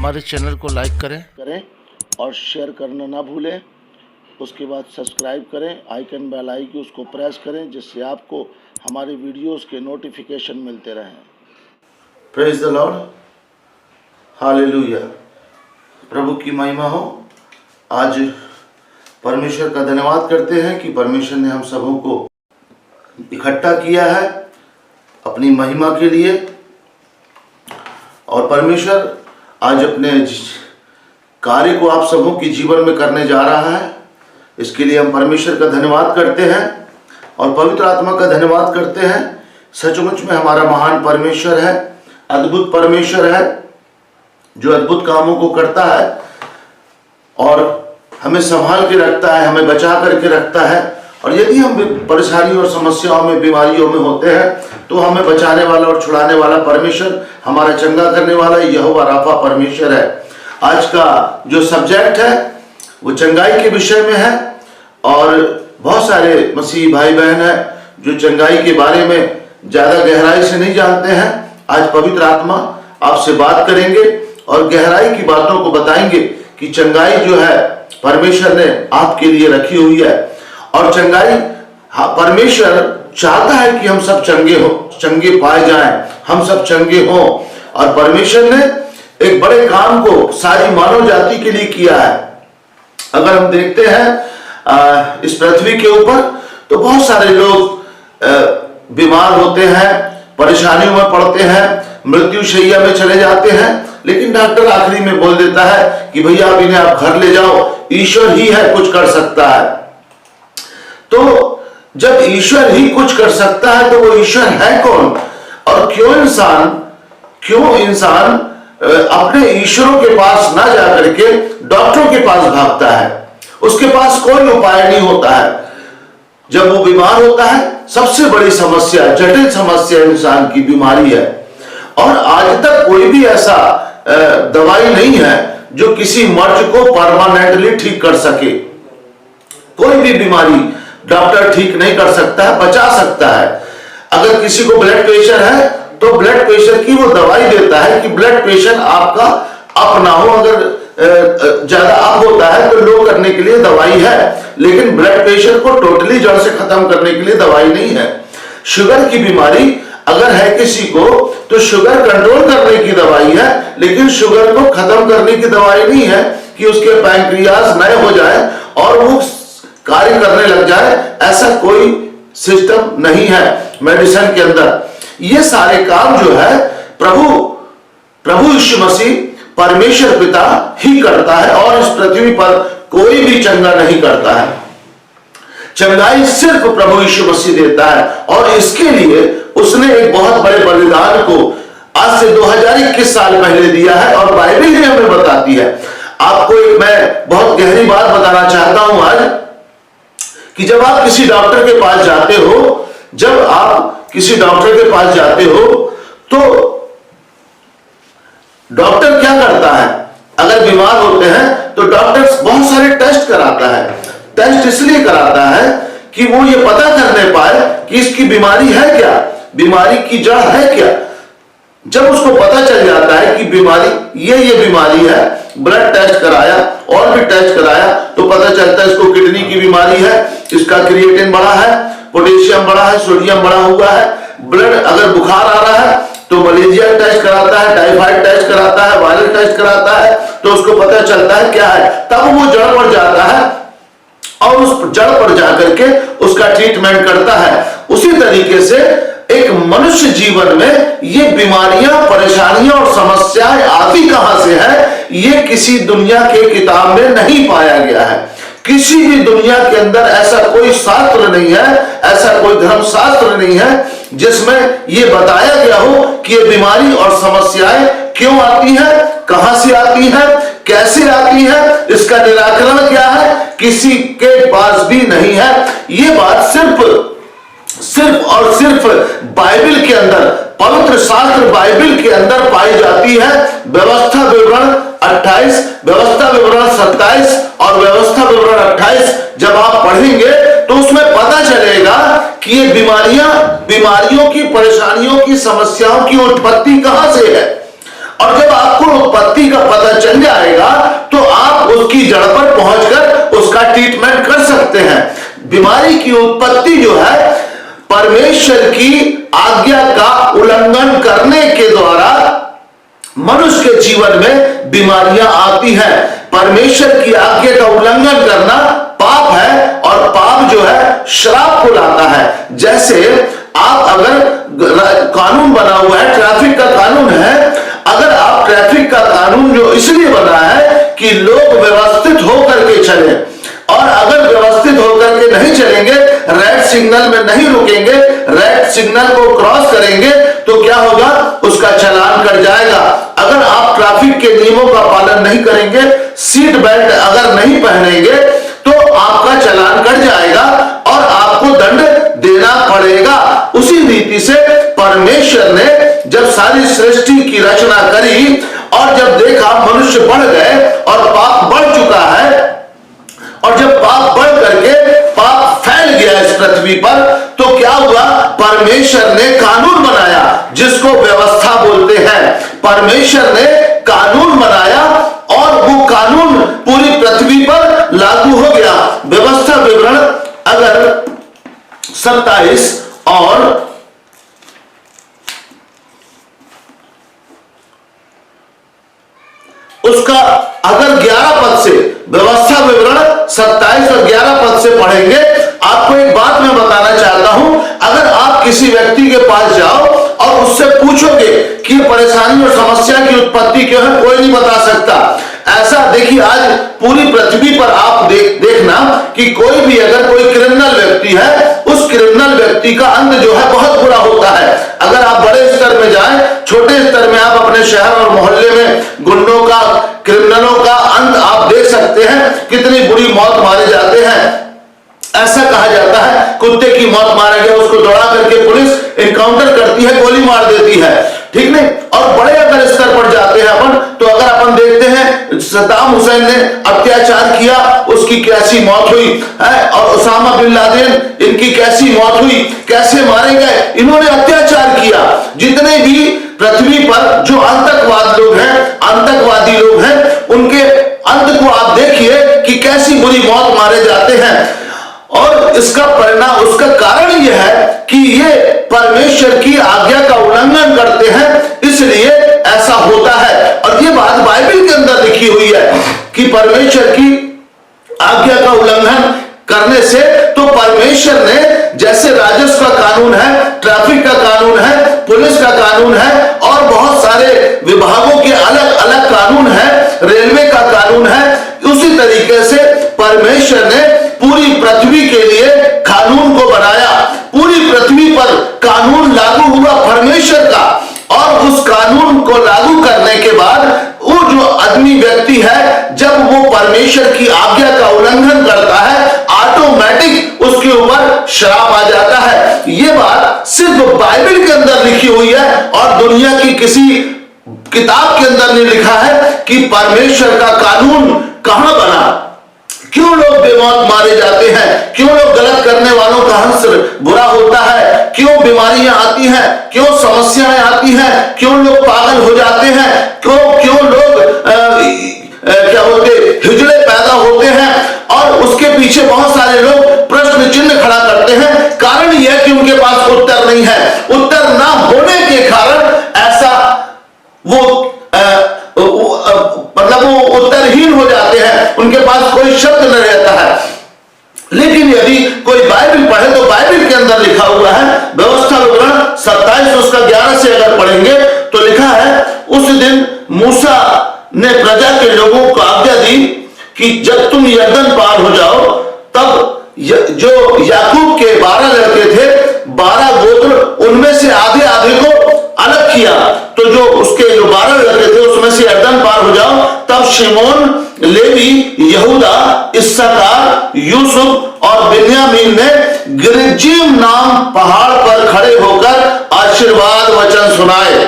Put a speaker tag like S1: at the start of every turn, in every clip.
S1: हमारे चैनल को लाइक
S2: करें और शेयर करना ना भूलें। उसके बाद सब्सक्राइब करें, आइकन बेल आई की उसको प्रेस करें, जिससे आपको हमारे वीडियोस के नोटिफिकेशन मिलते रहें।
S3: Praise the lord, hallelujah. प्रभु की महिमा हो। आज परमेश्वर का धन्यवाद करते हैं कि परमेश्वर ने हम सबों को इकट्ठा किया है अपनी महिमा के लिए, और परमेश्वर आज अपने कार्य को आप सबों के जीवन में करने जा रहा है। इसके लिए हम परमेश्वर का धन्यवाद करते हैं और पवित्र आत्मा का धन्यवाद करते हैं। सचमुच में हमारा महान परमेश्वर है, अद्भुत परमेश्वर है, जो अद्भुत कामों को करता है और हमें संभाल के रखता है, हमें बचा करके रखता है। और यदि हम परेशानी और समस्याओं में, बीमारियों में होते हैं, तो हमें बचाने वाला और छुड़ाने वाला परमेश्वर, हमारा चंगा करने वाला यहोवा राफा परमेश्वर है। आज का जो सब्जेक्ट है वो चंगाई के विषय में है, और बहुत सारे मसीही भाई बहन हैं जो चंगाई के बारे में ज्यादा गहराई से नहीं जानते हैं। आज पवित्र आत्मा आपसे बात करेंगे और गहराई की बातों को बताएंगे कि चंगाई जो है परमेश्वर ने आपके लिए रखी हुई है। और चंगाई परमेश्वर चाहता है कि हम सब चंगे हो, चंगे पाए जाएं, हम सब चंगे हों। और परमेश्वर ने एक बड़े काम को सारी मानव जाति के लिए किया है। अगर हम देखते हैं इस पृथ्वी के ऊपर, तो बहुत सारे लोग बीमार होते हैं, परेशानियों में पड़ते हैं, मृत्यु शैया में चले जाते हैं, लेकिन डॉक्टर आखिरी में बोल देता है कि भैया अब इन्हें आप घर ले जाओ, ईश्वर ही है कुछ कर सकता है। तो जब ईश्वर ही कुछ कर सकता है तो वो ईश्वर है कौन? और क्यों इंसान अपने ईश्वरों के पास ना जाकर के डॉक्टरों के पास भागता है? उसके पास कोई उपाय नहीं होता है। जब वो बीमार होता है, सबसे बड़ी समस्या, जटिल समस्या इंसान की बीमारी है। और आज तक कोई भी ऐसा दवाई नहीं है जो किसी मर्ज को परमानेंटली ठीक कर सके। कोई भी बीमारी डॉक्टर ठीक नहीं कर सकता है, बचा सकता है। अगर किसी को ब्लड प्रेशर है तो ब्लड प्रेशर की वो दवाई देता है कि ब्लड प्रेशर आपका अप ना हो। अगर ज्यादा अप होता है तो लो करने के लिए दवाई है, लेकिन ब्लड प्रेशर को टोटली जड़ से खत्म करने के लिए दवाई नहीं है। शुगर की बीमारी अगर है किसी को तो शुगर कंट्रोल करने की दवाई है, लेकिन शुगर को खत्म करने की दवाई नहीं है कि उसके पैंक्रियास नए हो जाए और वो कार्य करने लग जाए। ऐसा कोई सिस्टम नहीं है मेडिसिन के अंदर। ये सारे काम जो है प्रभु यीशु मसीह परमेश्वर पिता ही करता है, और इस पृथ्वी पर कोई भी चंगा नहीं करता है। चंगाई सिर्फ प्रभु यीशु मसीह देता है, और इसके लिए उसने एक बहुत बड़े बलिदान को आज से 2021 साल पहले दिया है, और बाइबल ही हमें बताती है। आपको एक मैं बहुत गहरी बात बताना चाहता हूं आज, कि जब आप किसी डॉक्टर के पास जाते हो, तो डॉक्टर क्या करता है? अगर बीमार होते हैं तो डॉक्टर बहुत सारे टेस्ट कराता है। टेस्ट इसलिए कराता है कि वो ये पता करने पाए कि इसकी बीमारी है क्या, बीमारी की जड़ है क्या। जब उसको पता चल जाता है कि बीमारी ये बीमारी है, ब्लड टेस्ट कराया और भी टेस्ट कराया, तो पता चलता है इसको किडनी की बीमारी है, इसका क्रिएटिन बढ़ा है, पोटेशियम बढ़ा है, सोडियम बढ़ा हुआ है। ब्लड अगर बुखार आ रहा है तो मलेरिया टेस्ट कराता है, टाइफाइड टेस्ट कराता है, वायरल टेस्ट कराता है, तो उसको पता चलता है क्या है। तब वो जड़ पर जाता है और उस जड़ पर जाकर के उसका ट्रीटमेंट करता है। उसी तरीके से एक मनुष्य जीवन में ये बीमारियां, परेशानियां और समस्याएं आती कहां से है? ये किसी दुनिया के किताब में नहीं पाया गया है। किसी भी दुनिया के अंदर ऐसा कोई शास्त्र नहीं है, ऐसा कोई धर्मशास्त्र नहीं है जिसमें ये बताया गया हो कि ये बीमारी और समस्याएं क्यों आती है, कहां से आती है, कैसे आती है, इसका निराकरण क्या है। किसी के पास भी नहीं है। ये बात सिर्फ और सिर्फ बाइबल के अंदर, पवित्र शास्त्र बाइबल के अंदर पाई जाती है। व्यवस्था विवरण 28, व्यवस्था विवरण 27 और व्यवस्था विवरण 28 जब आप पढ़ेंगे तो उसमें पता चलेगा कि ये बीमारियों की, परेशानियों की, समस्याओं की उत्पत्ति कहां से है। और जब आपको उत्पत्ति का पता चल जाएगा तो आप उसकी जड़ पर पहुंचकर उसका ट्रीटमेंट कर सकते हैं। बीमारी की उत्पत्ति जो है परमेश्वर की आज्ञा का उल्लंघन करने के द्वारा मनुष्य के जीवन में बीमारियां आती हैं। परमेश्वर की आज्ञा का उल्लंघन करना पाप है और पाप जो है श्राप को लाता है। जैसे आप अगर कानून बना हुआ है, ट्रैफिक का कानून है, अगर आप ट्रैफिक का कानून जो इसलिए बना है कि लोग व्यवस्थित होकर के चले, और अगर व्यवस्थित होकर के नहीं चलेंगे, रेड सिग्नल में नहीं रुकेंगे, रेड सिग्नल को क्रॉस करेंगे, तो क्या होगा, उसका चालान कट जाएगा। अगर आप ट्रैफिक के नियमों का पालन नहीं करेंगे, सीट बेल्ट अगर नहीं पहनेंगे, तो आपका चालान कट जाएगा और आपको दंड देना पड़ेगा। उसी रीति से परमेश्वर ने जब सारी सृष्टि की रचना करी और जब देखा मनुष्य बढ़ गए और पाप बढ़ चुका है, और जब पाप बढ़ करके पाप फैल गया इस पृथ्वी पर, तो क्या हुआ, परमेश्वर ने कानून बनाया जिसको व्यवस्था बोलते हैं। परमेश्वर ने कानून बनाया और वो कानून पूरी पृथ्वी पर लागू हो गया। व्यवस्था विवरण अगर 27 और उसका अगर 11 पद से, व्यवस्था विवरण 27 और 11 पद से पढ़ेंगे, आपको एक बात मैं बताना चाहता हूं। अगर आप किसी व्यक्ति के पास जाओ और उससे पूछोगे कि परेशानी और समस्या की उत्पत्ति क्यों है, कोई नहीं बता सकता। ऐसा देखिए, आज पूरी पृथ्वी पर आप देखना कि कोई भी अगर कोई क्रिमिनल व्यक्ति है, उस क्रिमिनल व्यक्ति का अंत जो है बहुत बुरा होता है। अगर आप बड़े स्तर में जाएं, छोटे स्तर में आप अपने शहर और मोहल्ले में गुंडों का, क्रिमिनलों का अंत आप देख सकते हैं, कितनी बुरी मौत मारे जाते हैं। ऐसा कहा जाता है कुत्ते की मौत मारा गया, उसको दौड़ा करके पुलिस इनकाउंटर करती है, गोली मार देती है, ठीक नहीं। और बड़े अगर स्तर पर जाते हैं अपन, तो अगर अपन देखते हैं सद्दाम हुसैन ने अत्याचार किया, उसकी कैसी मौत हुई है, और उसामा बिन लादेन इनकी कैसी मौत हुई, कैसे मारे गए, इन्होंने अत्याचार किया। जितने भी पृथ्वी पर जो आतंकवाद लोग हैं, आतंकवादी लोग हैं, उनके अंत को आप देखिए कि कैसी बुरी मौत मारे जाते हैं। और इसका परिणाम, उसका कारण यह है कि ये परमेश्वर की आज्ञा का उल्लंघन करते हैं, इसलिए ऐसा होता है। और ये बात बाइबल के अंदर लिखी हुई है कि परमेश्वर की आज्ञा का उल्लंघन करने से, तो परमेश्वर ने जैसे राजस्व का कानून है, ट्रैफिक का कानून है, पुलिस का कानून है, और बहुत सारे विभागों के अलग अलग कानून है, रेलवे का कानून है, उसी तरीके से परमेश्वर ने पूरी पृथ्वी के लिए कानून को बनाया। पूरी पृथ्वी पर कानून लागू हुआ परमेश्वर का, और उस कानून को लागू करने के बाद वो जो आदमी व्यक्ति है, जब वो परमेश्वर की आज्ञा का उल्लंघन करता है, ऑटोमेटिक उसके ऊपर श्राप आ जाता है। ये बात सिर्फ बाइबल के अंदर लिखी हुई है और दुनिया की किसी किताब के अंदर नहीं लिखा है कि परमेश्वर का कानून कहां बना। क्यों लोग बेमौत मारे जाते हैं, क्यों लोग गलत करने वालों का हंस बुरा होता है, क्यों बीमारियां आती हैं, क्यों समस्याएं आती हैं, क्यों लोग पागल हो जाते हैं, क्यों लोग क्या बोलते हिजड़े पैदा होते हैं, और उसके पीछे बहुत सारे लोग प्रश्न चिन्ह खड़ा करते हैं। कारण यह कि उनके पास उत्तर नहीं है। उत्तर ना होने के कारण ऐसा वो मतलब वो उत्तरहीन हो जाते हैं, उनके पास कोई शब्द न रहता है। लेकिन यदि कोई बाइबल पढ़े तो बाइबल के अंदर लिखा हुआ है, व्यवस्था विवरण 27 उसका 11 से अगर पढ़ेंगे तो लिखा है, उस दिन मूसा ने प्रजा के लोगों को आज्ञा दी कि जब तुम यरदन पार हो जाओ, तब जो याकूब के 12 लड़के थे, 12 गोत्र, उनमें से आधे आधे को अलग किया। तो जो उसके जो 12 लड़के थे उसमें से यरदन पार हो जाओ, तब शिमोन, लेवी, यहूदा, इस्साकार, यूसुफ और बिन्यामीन ने गिरिज्जीम नाम पहाड़ पर खड़े होकर आशीर्वाद वचन सुनाए।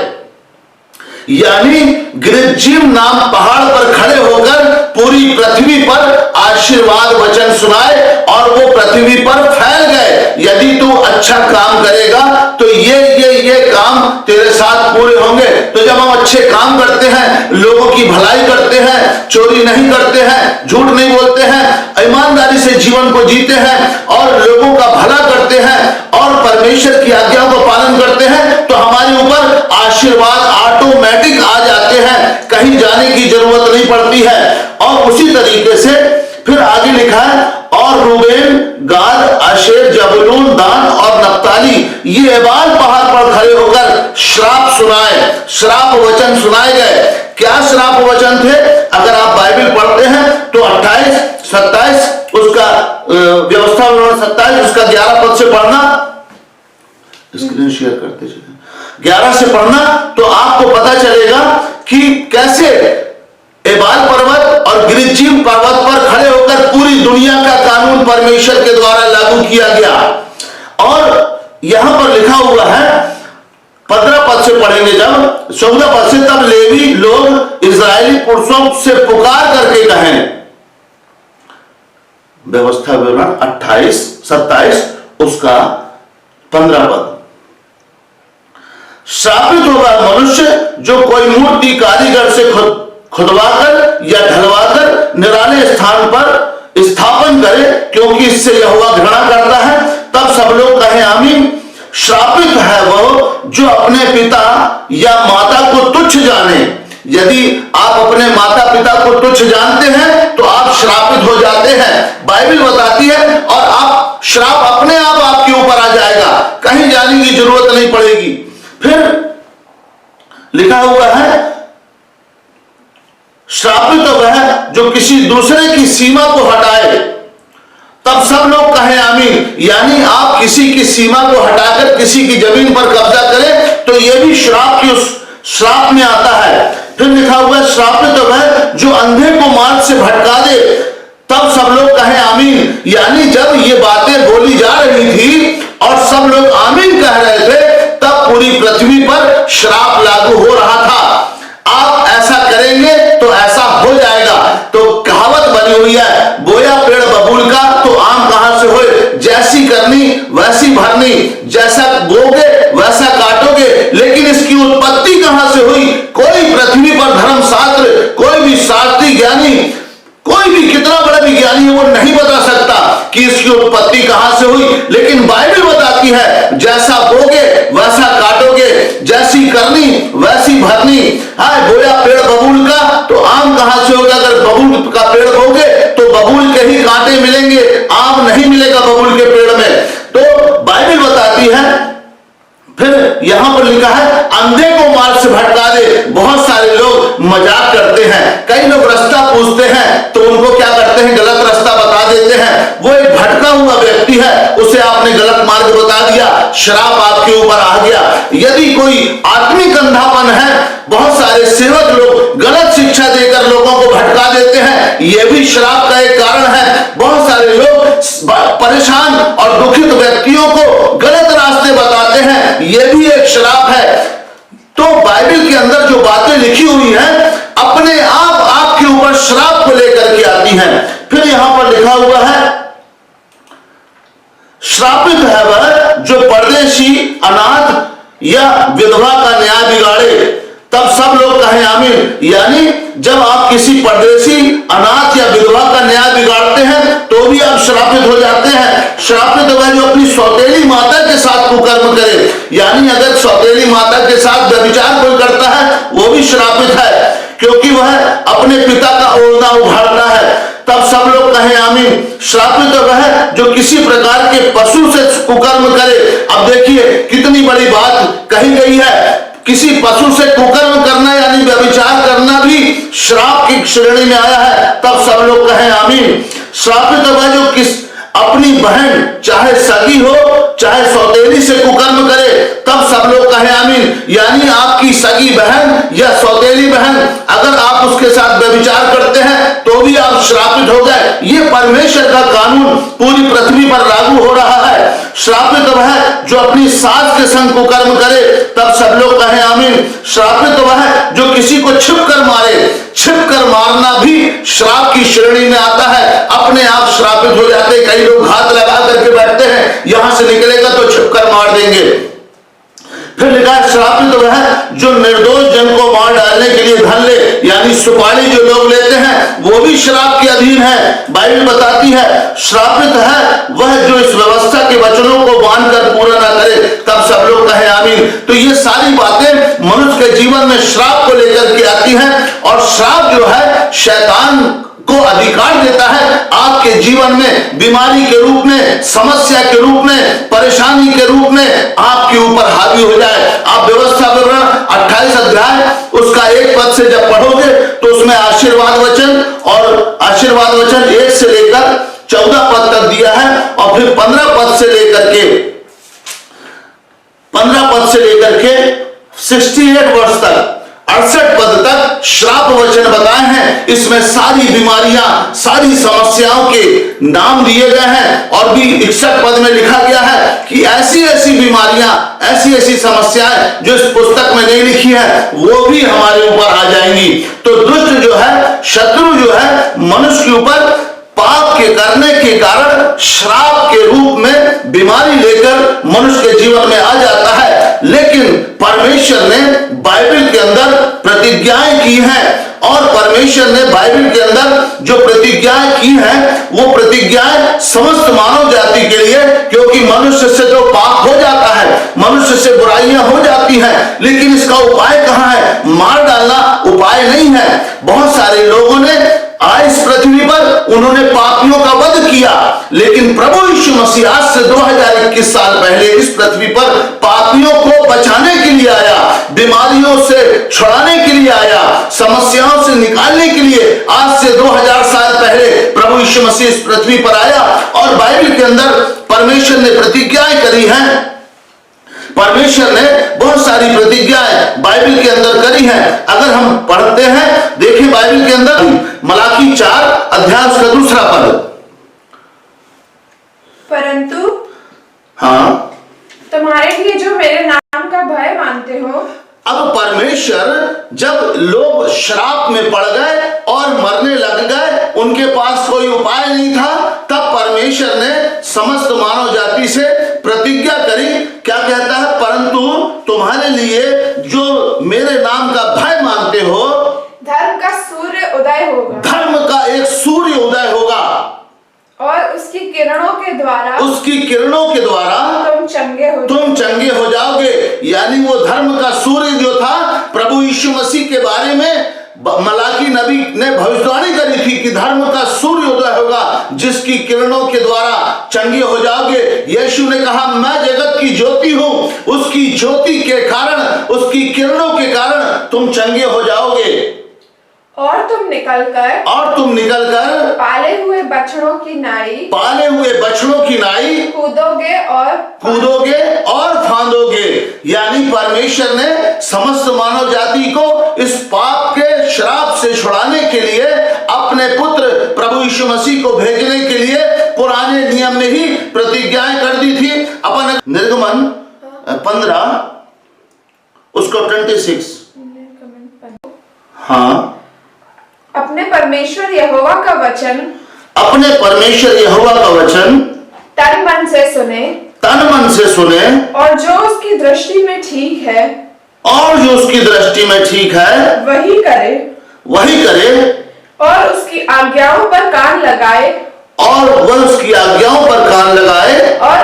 S3: यानी गिरिज्जीम नाम पहाड़ पर खड़े होकर पूरी पृथ्वी पर आशीर्वाद वचन सुनाए, और वो पृथ्वी पर फैल गए। यदि तू अच्छा काम करेगा तो ये काम तेरे साथ पूरे होंगे। तो जब हम अच्छे काम करते हैं, लोगों की भलाई करते हैं, चोरी नहीं करते हैं, झूठ नहीं बोलते हैं, ईमानदारी से जीवन को जीते हैं और लोगों का भला करते हैं और परमेश्वर की आज्ञाओं का पालन करते हैं, तो हमारे ऊपर आशीर्वाद ऑटोमेटिक आ जाते हैं, कहीं जाने की जरूरत नहीं पड़ती है। और उसी तरीके से फिर आगे लिखा है, और रूबेन, गाद, आशेर, जबूलून, दान और नप्ताली ये एबाल पहाड़ पर खड़े होकर श्राप सुनाए, श्राप वचन सुनाए गए। क्या श्राप वचन थे? अगर आप बाइबल पढ़ते हैं तो 28, 27 उसका व्यवस्था 27 उसका 11 पद से पढ़ना, स्क्रीन शेयर करते चलिए, 11 से पढ़ना, तो आपको पता चलेगा कि कैसे एबाल पर्वत और गिरिज्जीम पर्वत पर खड़े होकर पूरी दुनिया का कानून परमेश्वर के द्वारा लागू किया गया। और यहां पर लिखा हुआ है, 15 पद से पढ़ेंगे जब, 14 पद से, तब लेवी लोग इस्राएली पुरुषों से पुकार करके कहें, व्यवस्था विवरण 28, 27 उसका 15 पद, श्रापित होगा मनुष्य जो कोई मूर्ति कारीगर से खुदवाकर या ढलवाकर निराले स्थान पर स्थापन करे, क्योंकि इससे यहोवा घृणा करता है। तब सब लोग कहें आमीन। श्रापित है वो जो अपने पिता या माता को तुच्छ जाने। यदि आप अपने माता पिता को तुच्छ जानते हैं तो आप श्रापित हो जाते हैं, बाइबल बताती है, और आप श्राप अपने आप आपके ऊपर आ जाएगा, कहीं जाने की जरूरत नहीं पड़ेगी। फिर लिखा हुआ है, श्रापित वह जो किसी दूसरे की सीमा को हटाए। तब सब लोग कहें आमीन। यानी आप किसी की सीमा को हटाकर किसी की जमीन पर कब्जा करें तो यह भी श्राप की उस श्राप में आता है। फिर लिखा हुआ है, श्रापित वह जो अंधे को मार्ग से भटका दे। तब सब लोग कहें आमीन। यानी जब ये बातें बोली जा रही थी और सब लोग आमीन कह रहे थे, तब पूरी पृथ्वी पर श्राप लागू हो रहा था। आप ऐसा करेंगे तो ऐसा हो जाएगा। तो कहावत बनी हुई है, बोया पेड़ बबूल का तो आम कहां से होए, जैसी करनी वैसी भरनी, जैसा बोगे वैसा काटोगे। लेकिन इसकी उत्पत्ति कहां से हुई? कोई पृथ्वी पर धर्मशास्त्र, कोई भी शास्त्री ज्ञानी, कोई भी कितना बड़ा विज्ञानी है वो नहीं बता सकता कि इसकी उत्पत्ति कहां से हुई। लेकिन बाइबल बताती है, जैसा बोगे वैसा काटोगे, जैसी करनी वैसी भरनी। हाँ, बोया पेड़ बबूल का तो आम कहां से होगा? अगर बबूल का पेड़ बोगे तो बबूल के ही कांटे मिलेंगे, आम नहीं मिलेगा बबूल के पेड़ में। तो बाइबल बताती है। फिर यहां पर लिखा है, अंधे को मार्ग से भटका दे। बहुत सारे लोग मजाक करते हैं, कई लोग रास्ता पूछते हैं तो उनको क्या करते हैं, गलत रास्ता बता देते हैं। वो एक भटका हुआ व्यक्ति है, उसे आपने गलत मार्ग बता दिया, श्राप आपके ऊपर आ गया। यदि कोई आत्मिक अंधापन है, बहुत सारे सेवक लोग गलत शिक्षा देकर लोगों को भटका देते हैं, यह भी श्राप का एक कारण है। बहुत सारे लोग परेशान और दुखित व्यक्तियों को गलत रास्ते बताते हैं, यह भी एक श्राप है। तो बाइबल के अंदर जो बातें लिखी हुई हैं, अपने आप आपके ऊपर श्राप को लेकर के आती हैं। फिर यहां पर लिखा हुआ है, श्रापित है वह जो परदेशी, अनाथ या विधवा का न्याय बिगाड़े। तब सब लोग कहें आमीन। यानी जब आप किसी परदेशी, अनाथ या विधवा का न्याय बिगाड़ते हैं तो भी आप श्रापित हो जाते हैं। श्रापित वह जो अपनी सौतेली माता के साथ कुकर्म करे। यानी अगर सौतेली माता के साथ व्यभिचार कोई करता है वो भी श्रापित है, क्योंकि वह अपने पिता का ओढ़ना उघाड़ता है। तब सब लोग कहें आमीन। श्रापित वह जो किसी प्रकार के पशु से कुकर्म करे। अब देखिए कितनी बड़ी बात कही गई है, किसी पशु से कुकर्म करना यानी व्यभिचार करना भी श्राप की श्रेणी में आया है। तब सब लोग कहें आमीन। श्रापित वह जो अपनी बहन, चाहे सगी हो चाहे सौतेली से कुकर्म करे। तब सब लोग कहें आमीन। यानी आपकी सगी बहन या सौतेली बहन, अगर आप उसके साथ व्यभिचार करते हैं तो भी आप श्रापित हो गए। ये परमेश्वर का कानून पूरी पृथ्वी पर लागू हो रहा है। श्रापित वह जो अपनी सास के संग कुकर्म करे। तब सब लोग कहें आमीन। श्रापित वह जो किसी को छिप कर मारे। छिप कर मारना भी श्राप की श्रेणी में आता है, अपने आप श्रापित हो जाते। कई लोग घात लगा करके बैठते हैं, यहां से निकलेगा तो छिप कर मार देंगे। फिर लिखा है श्रापित वह है जो निर्दोष जन को मार डालने के लिए धन ले, यानी सुपारी जो लोग लेते हैं वो भी श्राप के अधीन है। बाइबल बताती है श्रापित है वह जो इस व्यवस्था के वचनों को मानकर पूरा ना करे। तब सब लोग कहें आमीन। तो ये सारी बातें मनुष्य के जीवन में श्राप को लेकर के आती हैं, और श्राप जो है शैतान को अधिकार देता है आपके जीवन में बीमारी के रूप में, समस्या के रूप में, परेशानी के रूप में आपके ऊपर हावी हो जाए। आप व्यवस्था विवरण 28 अध्याय उसका 1 पद से जब पढ़ोगे तो उसमें आशीर्वाद वचन, और आशीर्वाद वचन 1 से लेकर 14 पद तक दिया है, और फिर 15 पद से लेकर के 68 वर्ष तक 68 पद तक श्राप वचन बताए हैं। इसमें सारी बीमारियां, सारी समस्याओं के नाम दिए गए हैं, और भी 61 पद में लिखा गया है कि ऐसी ऐसी बीमारियां, ऐसी ऐसी समस्याएं जो इस पुस्तक में नहीं लिखी है वो भी हमारे ऊपर आ जाएंगी। तो दुष्ट जो है, शत्रु जो है, मनुष्य के ऊपर पाप के करने के कारण श्राप के रूप में बीमारी लेकर मनुष्य के जीवन में आ जाता है। लेकिन परमेश्वर ने बाइबल के अंदर प्रतिज्ञाएं की हैं, और परमेश्वर ने बाइबल के अंदर जो प्रतिज्ञाएं की हैं वो प्रतिज्ञाएं समस्त मानव जाति के लिए, क्योंकि मनुष्य से तो पाप हो जाता है, मनुष्य से बुराइयां हो जाती हैं, लेकिन इसका उपाय कहां है? मार डालना उपाय नहीं है। बहुत सारे लोगों ने आए इस पृथ्वी पर, उन्होंने पापियों का वध किया, लेकिन प्रभु यीशु मसीह आज से 2021 साल पहले इस पृथ्वी पर पापियों को बचाने के लिए आया, बीमारियों से छुड़ाने के लिए आया, समस्याओं से निकालने के लिए आज से 2000 साल पहले प्रभु यीशु मसीह इस पृथ्वी पर आया। और बाइबल के अंदर परमेश्वर ने प्रतिज्ञाएं करी हैं, परमेश्वर ने बहुत सारी प्रतिज्ञाएं बाइबल के अंदर करी हैं। अगर हम पढ़ते हैं, देखिए बाइबल के अंदर मलाकी 4 अध्याय उसका 2 पद,
S1: परंतु
S3: हाँ,
S1: तुम्हारे लिए जो मेरे नाम का भय मानते हो।
S3: अब परमेश्वर जब लोग श्राप में पड़ गए और मरने लग गए, उनके पास कोई उपाय नहीं था, तब परमेश्वर ने समस्त मानव जाति से प्रतिज्ञा करी। क्या कहता है? परंतु तुम्हारे लिए जो मेरे नाम का भय मानते हो,
S1: धर्म का सूर्य उदय होगा,
S3: धर्म का एक सूर्य उदय होगा,
S1: और उसकी किरणों के द्वारा
S3: तुम चंगे हो जाओगे। यानी वो धर्म का सूर्य जो था, प्रभु यीशु मसीह के बारे में मलाकी नबी ने भविष्यवाणी करी थी कि धर्म का सूर्य उदय होगा, जिसकी किरणों के द्वारा चंगे हो जाओगे। यीशु ने कहा मैं जगत की ज्योति हूं, उसकी ज्योति के कारण, उसकी किरणों के कारण तुम चंगे हो जाओगे।
S1: और तुम निकलकर पाले हुए बछड़ों की नाई कूदोगे और फांदोगे। यानी परमेश्वर ने समस्त मानव जाति को इस पाप के श्राप से छुड़ाने के लिए अपने पुत्र प्रभु यीशु मसीह को भेजने के लिए पुराने नियम में ही प्रतिज्ञाएं कर दी थी। अपन निर्गमन 15 उसको 26, हाँ, अपने परमेश्वर यहोवा का वचन तन मन से सुने, और जो उसकी दृष्टि में ठीक है वही करे, और उसकी आज्ञाओं पर कान लगाए, और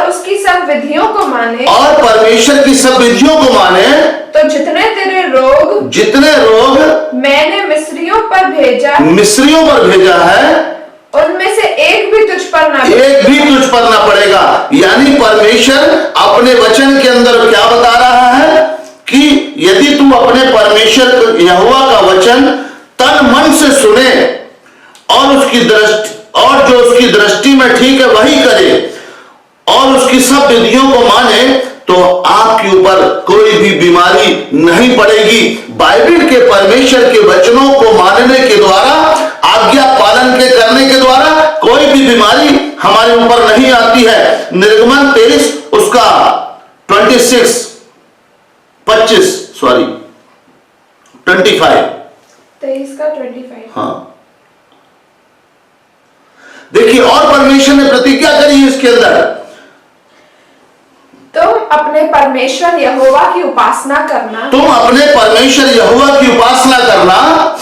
S1: उसकी सब विधियों को माने,
S3: और परमेश्वर की सब विधियों को माने,
S1: तो जितने रोग मैंने मिस्रियों पर भेजा है, उनमें से एक भी तुझ पर ना
S3: पड़ेगा। यानी परमेश्वर अपने वचन के अंदर क्या बता रहा है कि यदि तू अपने परमेश्वर यहोवा का वचन तन मन से सुने, और जो उसकी दृष्टि में ठीक है वही करे, और उसकी सब विधियों को माने, तो आपके ऊपर कोई भी बीमारी नहीं पड़ेगी। बाइबल के परमेश्वर के वचनों को मानने के द्वारा, आज्ञा पालन के करने के द्वारा कोई भी बीमारी हमारे ऊपर नहीं आती है। निर्गमन 23 उसका 25 हाँ, देखिए, और परमेश्वर ने प्रतिज्ञा करी है इसके अंदर,
S1: तुम अपने
S4: परमेश्वर यहोवा की उपासना करना,
S1: तुम अपने परमेश्वर यहोवा की उपासना करना,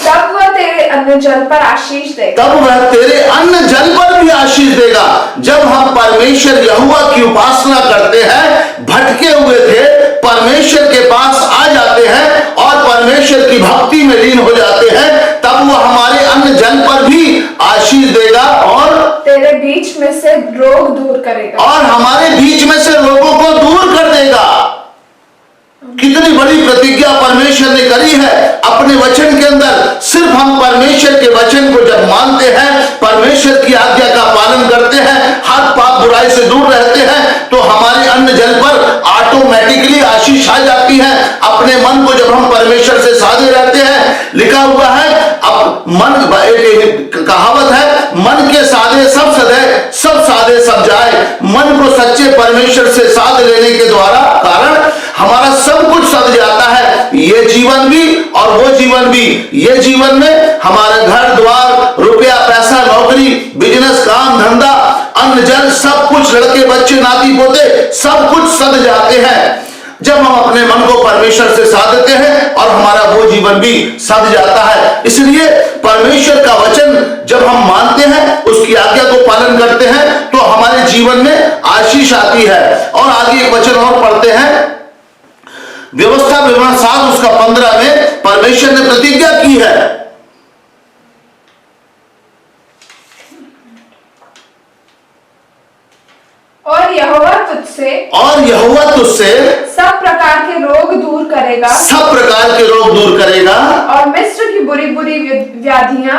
S4: तब वह तेरे अन्न जल पर आशीष देगा।
S1: तब वह तेरे अन्न जल पर भी आशीष देगा। जब हम परमेश्वर यहोवा की उपासना करते हैं, भटके हुए थे, परमेश्वर के पास आ जाते हैं और परमेश्वर की भक्ति में लीन हो जाते हैं, तब वह हमारे अन्न जल पर भी आशीष देगा और
S4: तेरे बीच में से रोग दूर करेगा,
S1: और हमारे बीच में से रोगों को दूर कर देगा। कितनी बड़ी प्रतिज्ञा परमेश्वर ने करी है अपने वचन के अंदर। सिर्फ हम परमेश्वर के वचन को जब मानते हैं, परमेश्वर की आज्ञा का पालन करते हैं, हर पाप बुराई से दूर रहते हैं, तो हमारे अन्न जल पर ऑटोमेटिकली आशीष आ जाती है। अपने मन को जब हम परमेश्वर से साधे रहते हैं, लिखा हुआ है, अब मन, एक कहावत है, मन के साधे सब सधे, सब साधे सब जाए। मन को सच्चे परमेश्वर से साध लेने के द्वारा कारण हमारा सब कुछ सध जाता है, ये जीवन भी और वो जीवन भी। ये जीवन में हमारा घर द्वार, रुपया पैसा, नौकरी, बिजनेस, काम धंधा, अन्न जल, सब कुछ, लड़के बच्चे नाती पोते, सब कुछ सध जाते हैं जब हम अपने मन को परमेश्वर से साधते हैं, और हमारा वो जीवन भी सध जाता है। इसलिए परमेश्वर का वचन जब हम मानते हैं, उसकी आज्ञा को पालन करते हैं, तो हमारे जीवन में आशीष आती है। और आगे एक वचन और पढ़ते हैं, व्यवस्था विवरण 7 उसका 15 में परमेश्वर ने प्रतिज्ञा की है,
S4: और यहोवा तुझसे सब प्रकार के रोग दूर करेगा,
S1: सब प्रकार के रोग दूर करेगा,
S4: और मिस्र की बुरी बुरी व्याधियां,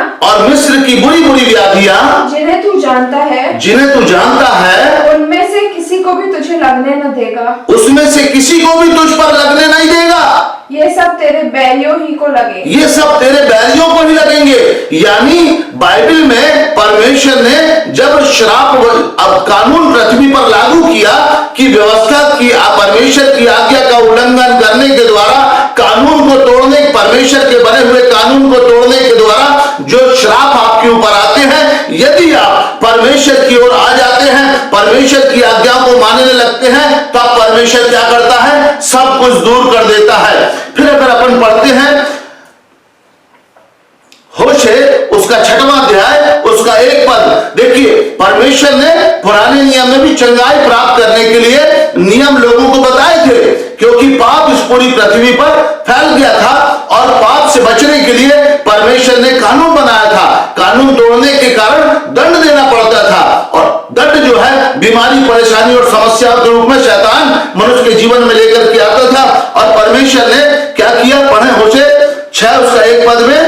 S4: जिन्हें तू जानता है, उनमें से किसी को भी तुझे लगने न देगा,
S1: उसमें से किसी को भी तुझ पर लगने नहीं देगा।
S4: ये सब तेरे बैरियों ही को लगेंगे,
S1: ये सब तेरे बैरियों को ही लगेंगे। यानी बाइबल में परमेश्वर ने जब श्राप, अब कानून पृथ्वी पर लागू किया कि व्यवस्था की, परमेश्वर की आज्ञा का उल्लंघन करने के द्वारा, कानून को तोड़ने, परमेश्वर के बने हुए कानून को तोड़ने के द्वारा जो श्राप आपके ऊपर आते हैं, यदि आप परमेश्वर की ओर आ जाते हैं, परमेश्वर की आज्ञा को मानने लगते हैं, तब परमेश्वर क्या करता है, सब कुछ दूर कर देता है। फिर अगर अपन पढ़ते हैं होशे उसका 6वां अध्याय उसका 1 पद, देखिए परमेश्वर ने पुराने नियम में भी चंगाई प्राप्त करने के लिए नियम लोगों को बताए थे, क्योंकि पाप इस पूरी पृथ्वी पर फैल गया था और पाप से बचने के लिए परमेश्वर ने कानून बनाया था। कानून तोड़ने के कारण दंड देना पड़ता था, और दंड जो है बीमारी, परेशानी और समस्या के रूप में शैतान मनुष्य के जीवन में लेकर के आता था। और परमेश्वर ने क्या किया, पढ़े होशे 6 उसका 1 पद में,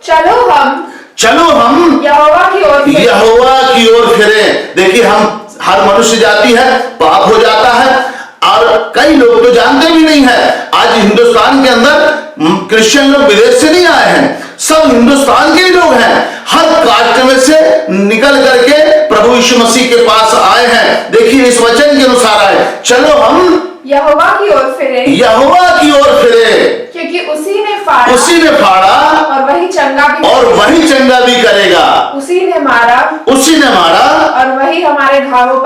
S1: चलो हम
S4: यहोवा
S1: की ओर फिरें। देखिए, हम, हर मनुष्य जाति है, पाप हो जाता है, और कई लोग तो जानते भी नहीं है। आज हिंदुस्तान के अंदर क्रिश्चियन लोग विदेश से नहीं आए हैं, सब हिंदुस्तान के ही लोग हैं। हर कास्ट में से निकल करके प्रभु यीशु मसीह के पास आए हैं। देखिए, इस वचन के अनुसार आए, चलो हम
S4: यहोवा की ओर फिरें, क्योंकि उसी ने फाड़ा और वही चंगा भी करेगा, उसी ने मारा
S1: और
S4: वही हमारे घावों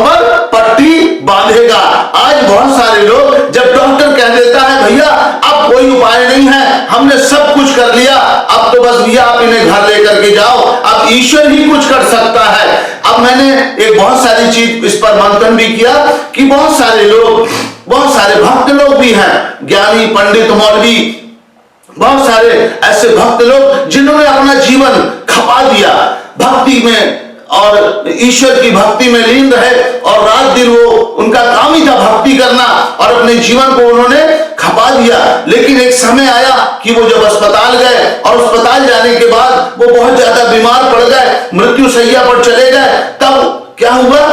S4: पर
S1: पट्टी बांधेगा। आज बहुत सारे लोग, जब डॉक्टर कह देता है भैया अब कोई उपाय नहीं है, हमने सब कुछ कर लिया, अब तो बस भैया आप इन्हें घर लेकर के जाओ, अब ईश्वर ही कुछ कर सकता है। अब मैंने एक बहुत सारी चीज इस पर मंथन भी किया कि बहुत सारे लोग, बहुत सारे भक्त लोग भी हैं, ज्ञानी, पंडित, मौलवी, बहुत सारे ऐसे भक्त लोग जिन्होंने अपना जीवन खपा दिया भक्ति में और ईश्वर की भक्ति में लीन रहे, और रात दिन वो उनका काम ही था भक्ति करना, और अपने जीवन को उन्होंने खपा दिया। लेकिन एक समय आया कि वो जब अस्पताल गए, और अस्पताल जाने के बाद वो बहुत ज्यादा बीमार पड़ गए, मृत्यु शैया पर चले गए, तब क्या हुआ,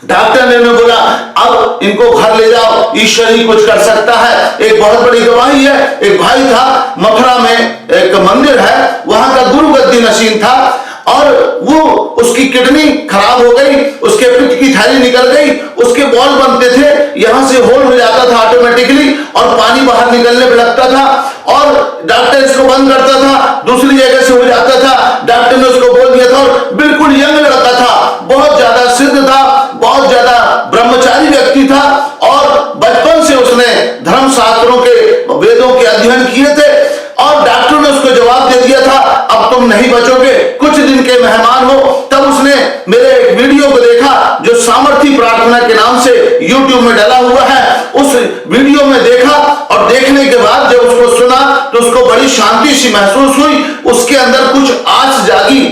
S1: डॉक्टर ने बोला अब इनको घर ले जाओ, ईश्वर ही कुछ कर सकता है। एक बहुत बड़ी गवाही है, एक भाई था, मथुरा में एक मंदिर है, वहां का गुरु गद्दी नशीन था, और वो, उसकी किडनी खराब हो गई, उसके पित्त की थैली निकल गई, उसके बॉल बनते थे, यहां से होल हो जाता था ऑटोमेटिकली, और पानी बाहर निकलने पे लगता था, और डॉक्टर इसको बंद करता था, दूसरी जगह से हो जाता था। डॉक्टर ने उसको बोल दिया था, और बिल्कुल यंग लड़का था, बहुत ज्यादा सिद्ध था, बहुत ज्यादा ब्रह्मचारी
S3: तुम नहीं बचोगे, कुछ दिन के मेहमान हो। तब उसने मेरे एक वीडियो को देखा जो सामर्थी प्रार्थना के नाम से YouTube में डला हुआ है। उस वीडियो में देखा और देखने के बाद जब उसको सुना तो उसको बड़ी शांति सी महसूस हुई, उसके अंदर कुछ आस जागी।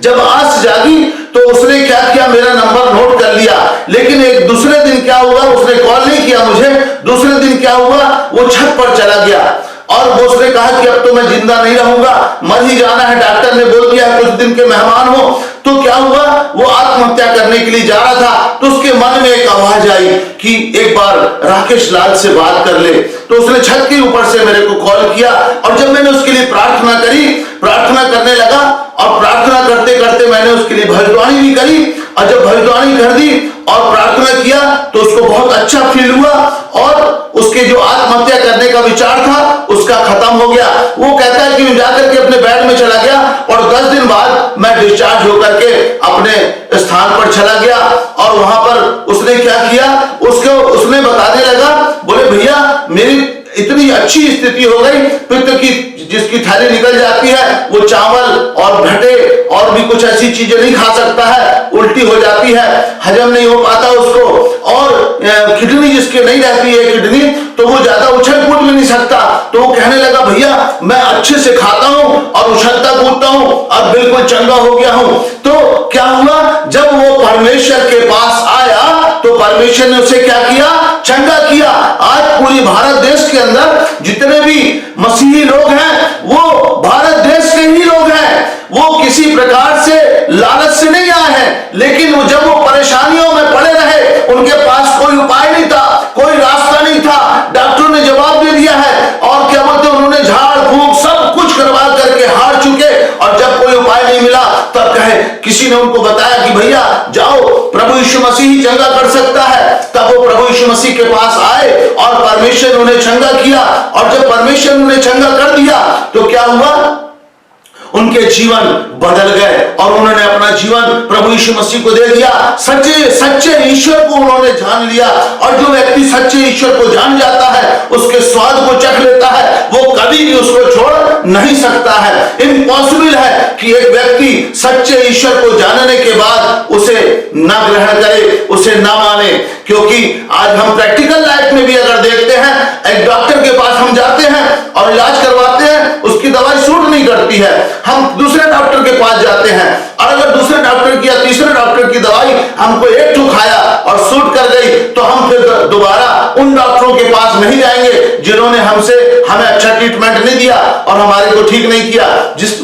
S3: जब आस जागी तो उसने क्या किया, मेरा नंबर नोट कर लिया। लेकिन एक दूसरे दिन क्या हुआ, उसने कॉल नहीं किया मुझे। दूसरे दिन क्या हुआ, वो छत पर चला गया और वो उसने कहा कि अब तो मैं जिंदा नहीं रहूंगा, मर ही जाना है, डॉक्टर ने बोल दिया कुछ दिन के मेहमान हो। तो क्या हुआ, वो आत्महत्या करने के लिए जा रहा था। तो उसके मन में एक आवाज आई कि एक बार राकेश लाल से बात कर ले। तो उसने छत के ऊपर से मेरे को कॉल किया और जब मैंने उसके लिए प्रार्थना करी, प्रार्थना करने लगा और प्रार्थना करते करते मैंने उसके लिए भविष्यवाणी भी करी। और जब भविष्यवाणी कर दी और प्रार्थना किया तो उसको बहुत अच्छा फील हुआ और उसके जो आत्महत्या करने का विचार था उसका खत्म हो गया। वो कहता है कि मैं जाकर के अपने बेड में चला गया और 10 दिन बाद मैं डिस्चार्ज होकर के अपने स्थान पर चला गया। और वहां पर उसने क्या किया, उसने बताने लगा, बोले भैया मेरी इतनी अच्छी स्थिति हो गई, पित्त की जिसकी थैली निकल जाती है वो चावल और भटे और भी कुछ ऐसी चीजें नहीं खा सकता है, उल्टी हो जाती है, हजम नहीं हो पाता उसको। और किडनी जिसकी नहीं रहती है किडनी, तो वो ज्यादा उछल कूद भी नहीं सकता। तो वो कहने लगा भैया मैं अच्छे से खाता हूं और उछलता कूदता हूं और बिल्कुल चंगा हो गया हूं। तो क्या हुआ, जब वो परमेश्वर के पास आया तो परमेश्वर ने उसे क्या किया, चंगा किया। आज पूरी भारत देश के अंदर जितने भी मसीही लोग हैं वो भारत देश के ही लोग हैं। वो किसी प्रकार से लालच से नहीं आए हैं, लेकिन वो जब वो परेशानियों में पड़े रहे, उनके पास कोई उपाय नहीं था, कोई रास्ता नहीं था। डॉक्टरों ने जवाब दे दिया है और क्या बोलते हैं, उन्होंने झाड़ फूंक सब कुछ करवा करके हार चुके। और जब कोई उपाय नहीं मिला तब कहे, किसी ने उनको बताया कि भैया जाओ प्रभु यीशु मसीह ही चंगा कर सकता है। तब वो प्रभु यीशु मसीह के पास आए और परमेश्वर ने उन्हें चंगा किया। और जब परमेश्वर ने उन्हें चंगा कर दिया तो क्या हुआ, उनके जीवन बदल गए और उन्होंने अपना जीवन प्रभु यीशु मसीह को दे दिया। सच्चे ईश्वर को उन्होंने जान लिया। और जो व्यक्ति सच्चे ईश्वर को जान जाता है, उसके स्वाद को चख लेता है, वो कभी भी उसको छोड़ नहीं सकता है। इम्पॉसिबल है कि एक व्यक्ति सच्चे ईश्वर को जानने के बाद उसे न ग्रहण करे, उसे न माने। क्योंकि आज हम प्रैक्टिकल लाइफ में भी अगर देखते हैं, एक डॉक्टर के पास हम जाते हैं और इलाज करवाते हैं, उसकी दवाई सूट नहीं करती है, हम दूसरे डॉक्टर के पास जाते हैं और अगर दूसरे डॉक्टर की या तीसरे डॉक्टर की दवाई हमको एक ठो खाया और सूट कर गई तो हम फिर दोबारा उन डॉक्टरों के पास नहीं जाएंगे जिन्होंने हमें अच्छा ट्रीटमेंट नहीं दिया और हमारे को ठीक नहीं किया।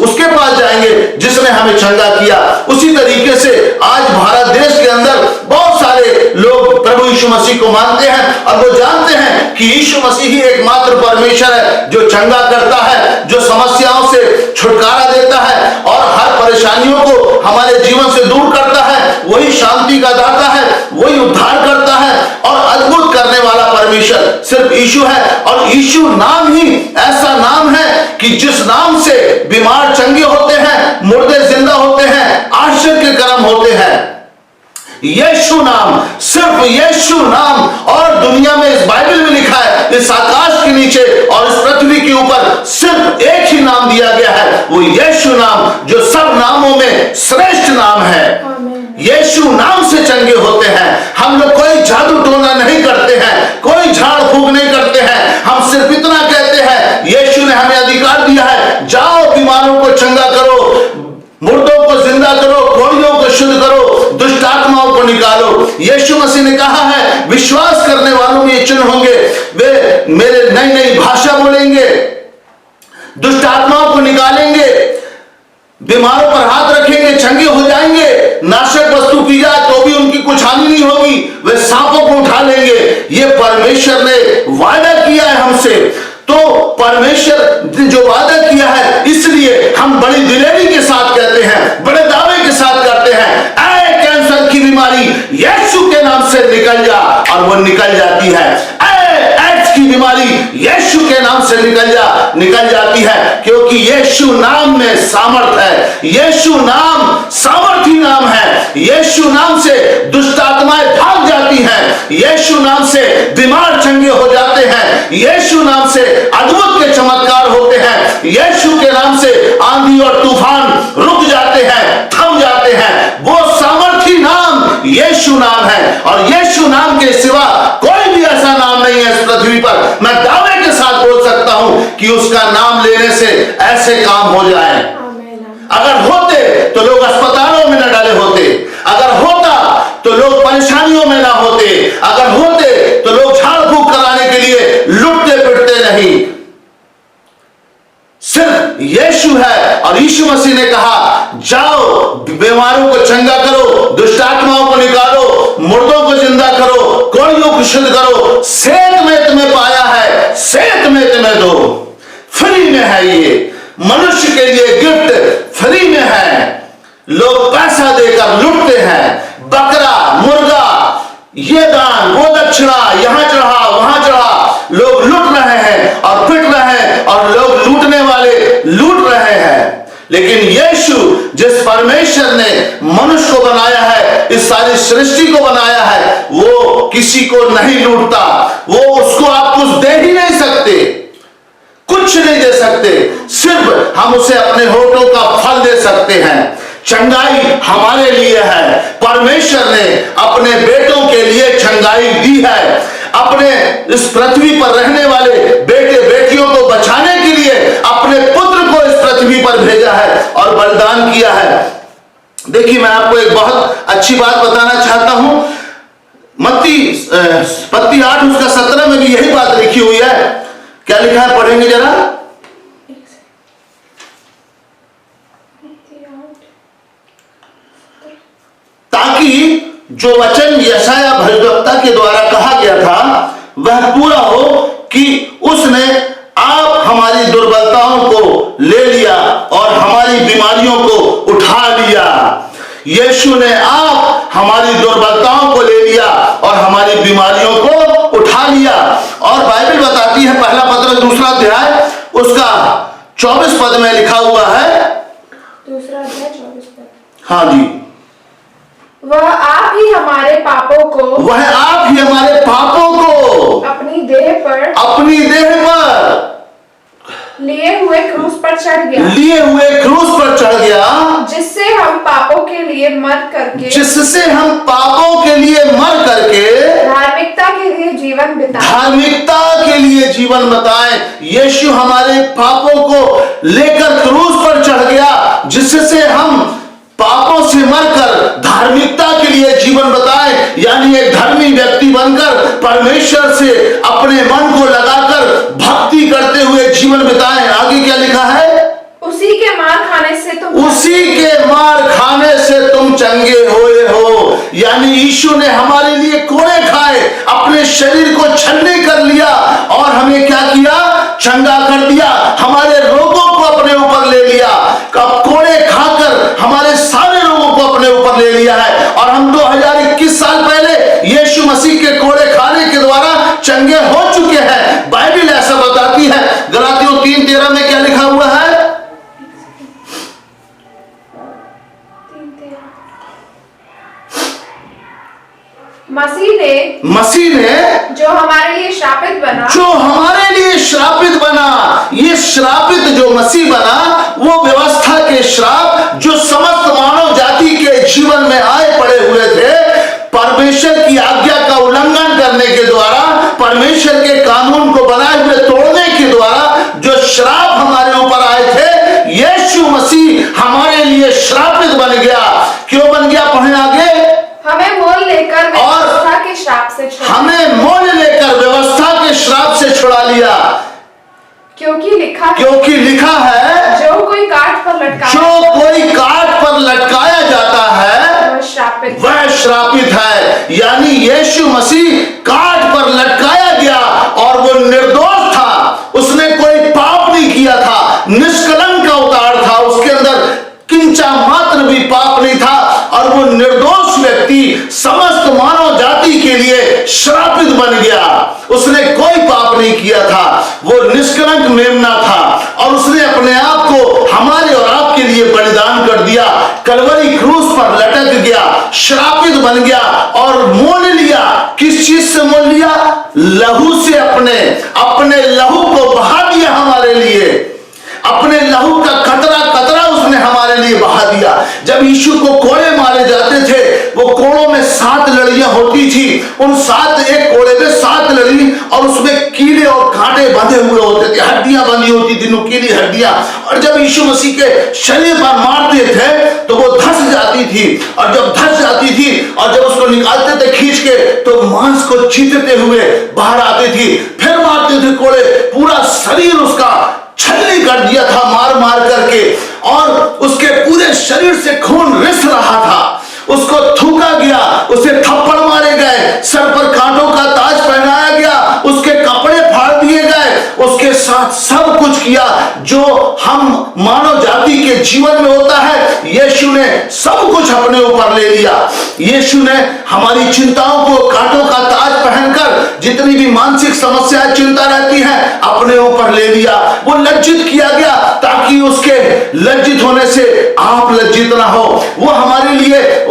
S3: उसके पास जाएंगे जिसने हमें चंगा किया। उसी तरीके से आज भारत देश के अंदर बहुत सारे लोग प्रभु यीशु मसीह को मानते हैं और वो जानते हैं कि यीशु मसीह ही एकमात्र परमेश्वर है जो चंगा करता है, जो समस्याओं से छुटकारा देता है और हर परेशानियों को हमारे जीवन से दूर करता है। वही शांति का दाता है, वही उद्धार करता है और अद्भुत करने वाला परमेश्वर सिर्फ यीशु है। और यीशु नाम ही ऐसा नाम है कि जिस नाम से बीमार चंगे होते हैं, मुर्दे जिंदा होते हैं, आश्चर्य के कर्म होते हैं। यीशु नाम, सिर्फ यीशु नाम। और दुनिया में इस बाइबल में लिखा है, इस आकाश के नीचे और इस पृथ्वी के ऊपर सिर्फ एक ही नाम दिया गया है, वो यीशु नाम, जो सब नामों में श्रेष्ठ नाम है। यीशु नाम से चंगे होते हैं। हम लोग कोई जादू टोना नहीं करते हैं, कोई झाड़ फूंक नहीं करते हैं। हम सिर्फ इतना कहते हैं, यीशु ने हमें अधिकार दिया है, जाओ बीमारों को चंगा करो, मुर्दों को जिंदा करो, कोड़ियों को शुद्ध करो, दुष्ट आत्माओं को निकालो। यीशु मसीह ने कहा है, विश्वास करने वालों में ये चिन्ह होंगे, वे मेरे नई नई भाषा बोलेंगे, दुष्ट आत्माओं को निकालेंगे, बीमारों पर हाथ रखेंगे, चंगे हो जाएंगे, नाशक वस्तु पी जाए तो भी उनकी कुछ हानि नहीं होगी, वे सांपों को उठा लेंगे। ये परमेश्वर ने वादा किया है हमसे। तो परमेश्वर जो वादा किया है, इसलिए हम बड़ी दिलेरी के साथ कहते हैं, बड़े दावे के साथ करते हैं, ऐ कैंसर की बीमारी यीशु के नाम से निकल जा, और वो निकल जाती है। एड्स की बीमारी यीशु के नाम से निकल जाती है, क्योंकि यीशु नाम में सामर्थ है। यीशु नाम सामर्थी नाम है। यीशु नाम से दुष्ट आत्माएं भाग जाती हैं। यीशु नाम से बीमार चंगे हो जाते हैं, यीशु नाम से अद्भुत के चमत्कार होते हैं, यीशु के नाम से आंधी और तूफान रुक जाते हैं, थम जाते हैं। वो सामर्थी नाम यीशु नाम है और यीशु नाम के सिवा कोई भी ऐसा नाम नहीं है इस पृथ्वी पर। मैं दावे के साथ बोल सकता हूं कि उसका नाम लेने से ऐसे काम हो जाए। अगर होते तो लोग अस्पतालों में न डाले होते, अगर होता तो लोग परेशानियों में ना होते, अगर होते तो लोग झाड़ फूक कराने के लिए लुटते पिटते नहीं। सिर्फ यीशु है और यीशु मसीह ने कहा जाओ बीमारों को चंगा करो, दुष्ट आत्माओं को निकालो, मुर्दों को जिंदा करो, कोड़ियों को शुद्ध करो, सेहत में तुम्हें पाया है, सेहत में तुम्हें दो। फ्री में है, ये मनुष्य के लिए गिफ्ट फ्री में है। लोग पैसा देकर लुटते हैं, बकरा मुर्गा, ये दान वो दक्षिणा, यहां चढ़ा वहां चढ़ा, लोग लूट रहे हैं और पिट रहे हैं और लोग लूटने वाले लूट रहे हैं। लेकिन यीशु जिस परमेश्वर ने मनुष्य को बनाया है, इस सारी सृष्टि को बनाया है, वो किसी को नहीं लूटता। वो उसको आप कुछ दे ही नहीं सकते, कुछ नहीं दे सकते, सिर्फ हम उसे अपने होठों का फल दे सकते हैं। चंगाई हमारे लिए है, परमेश्वर ने अपने बेटों के लिए चंगाई दी है, अपने इस पृथ्वी पर रहने वाले बेटे बेटियों को बचाने के लिए अपने पुत्र को इस पृथ्वी पर भेजा है और बलिदान किया है। देखिए, मैं आपको एक बहुत अच्छी बात बताना चाहता हूं। मत्ती पत्ती 8 उसका 17 में भी यही बात लिखी हुई है। क्या लिखा है, पढ़ेंगे जरा। ताकि जो वचन यशाया भविष्यवक्ता के द्वारा कहा गया था वह पूरा हो कि उसने आप हमारी दुर्बलताओं को ले लिया और हमारी बीमारियों को उठा लिया। यीशु ने आप हमारी दुर्बलताओं को ले लिया और हमारी बीमारियों को उठा लिया। और बाइबल बताती है, पहला पत्र 2 अध्याय उसका 24 पद में लिखा हुआ है।
S4: 2 अध्याय 24 पद।
S3: हाँ जी,
S4: वह आप ही हमारे पापों को अपनी देह पर लिए हुए क्रूस पर चढ़ गया, जिससे हम पापों के लिए मर करके धार्मिकता के लिए जीवन बिताएं। यीशु हमारे पापों को लेकर क्रूस पर चढ़ गया, जिससे हम पापों से मरकर धार्मिकता के लिए जीवन बताएं, यानी एक धर्मी व्यक्ति बनकर परमेश्वर से अपने मन को लगाकर भक्ति करते हुए जीवन बिताएं। आगे क्या लिखा है, उसी के मार खाने से तुम चंगे हुए हो। यानी यीशु ने हमारे लिए कोड़े खाए, अपने शरीर को छन्नी कर लिया और हमें क्या किया, चंगा कर दिया, हमारे रोगों को अपने ऊपर ले लिया। अब कोड़े खाकर हमारे सारे रोगों को अपने ऊपर ले लिया है और हम 2021 साल पहले यीशु मसीह के कोड़े खाने के द्वारा चंगे हो चुके हैं। बाइबल ऐसा बताती है। गलातियों 3:13 में क्या लिखा हुआ है, मसीह ने जो हमारे लिए श्रापित बना, ये श्रापित जो मसीह बना, वो व्यवस्था के श्राप जो समस्त मानव जाति के जीवन में आए पड़े हुए थे, परमेश्वर की आज्ञा का उल्लंघन करने के द्वारा, परमेश्वर के कानून को बनाए हुए तोड़ने के द्वारा जो श्राप हमारे ऊपर आए थे, यीशु मसीह हमारे लिए श्रापित बन गया। क्यों बन गया, पढ़ें आगे। हमें मोल लेकर व्यवस्था के श्राप से छुड़ा लिया, क्योंकि लिखा है जो कोई काठ पर लटकाया जाता है वह श्रापित है। यानी यीशु मसीह काठ पर लटकाया गया और वो निर्दोष था, उसने कोई पाप नहीं किया था, निष्कलंक का उतार था, उसके अंदर किंचा मात्र भी पाप नहीं था और वो निर्दोष व्यक्ति समस्त मानव जाति के लिए श्रापित बन गया। उसने कोई पाप नहीं किया था, वो निष्कलंक मेमना था और उसने अपने आप को हमारे और आपके लिए बलिदान
S3: बलिदान कर दिया, कलवरी क्रूस पर लटक गया, श्रापित बन गया और मोल लिया। किस चीज से मोल लिया? लहू से। अपने लहू को बहा दिया हमारे लिए, अपने लहू का कतरा कतरा उसने हमारे लिए बहा दिया। जब यीशु को कोड़े मारे जाते थे, वो कोड़ों में 7 लड़ियां होती थी, उन 7 एक कोड़े में 7 लड़ी और उसमें कीड़े और कांटे बंधे हुए होते थे, हड्डियां बंधी होती थी, नुकीली हड्डियां। और जब यीशु मसीह के शरीर पर मारते थे तो वो धस जाती थी, और जब धस जाती थी और जब उसको निकालते थे खींच के तो मांस को चीरते हुए बाहर आती थी। फिर मारते थे कोड़े, पूरा शरीर उसका छलनी कर दिया था मार मार करके, और उसके पूरे शरीर से खून रिस रहा था। उसको थूका गया, उसे थप्पड़ मारे गए, सर पर कांटों का ताज पहनाया गया, उसके कपड़े फाड़ दिए गए, उसके साथ सब कुछ किया जो हम मानव जाति के जीवन में होता है। यीशु ने सब कुछ अपने ऊपर ले लिया। यीशु ने हमारी चिंताओं को कांटों का ताज पहनकर जितनी भी मानसिक समस्याएं चिंता रहती हैं अपने ऊपर ले लिया। वो लज्जित किया गया ताकि उसके लज्जित होने से आप लज्जित ना हो। वो हमारे लिए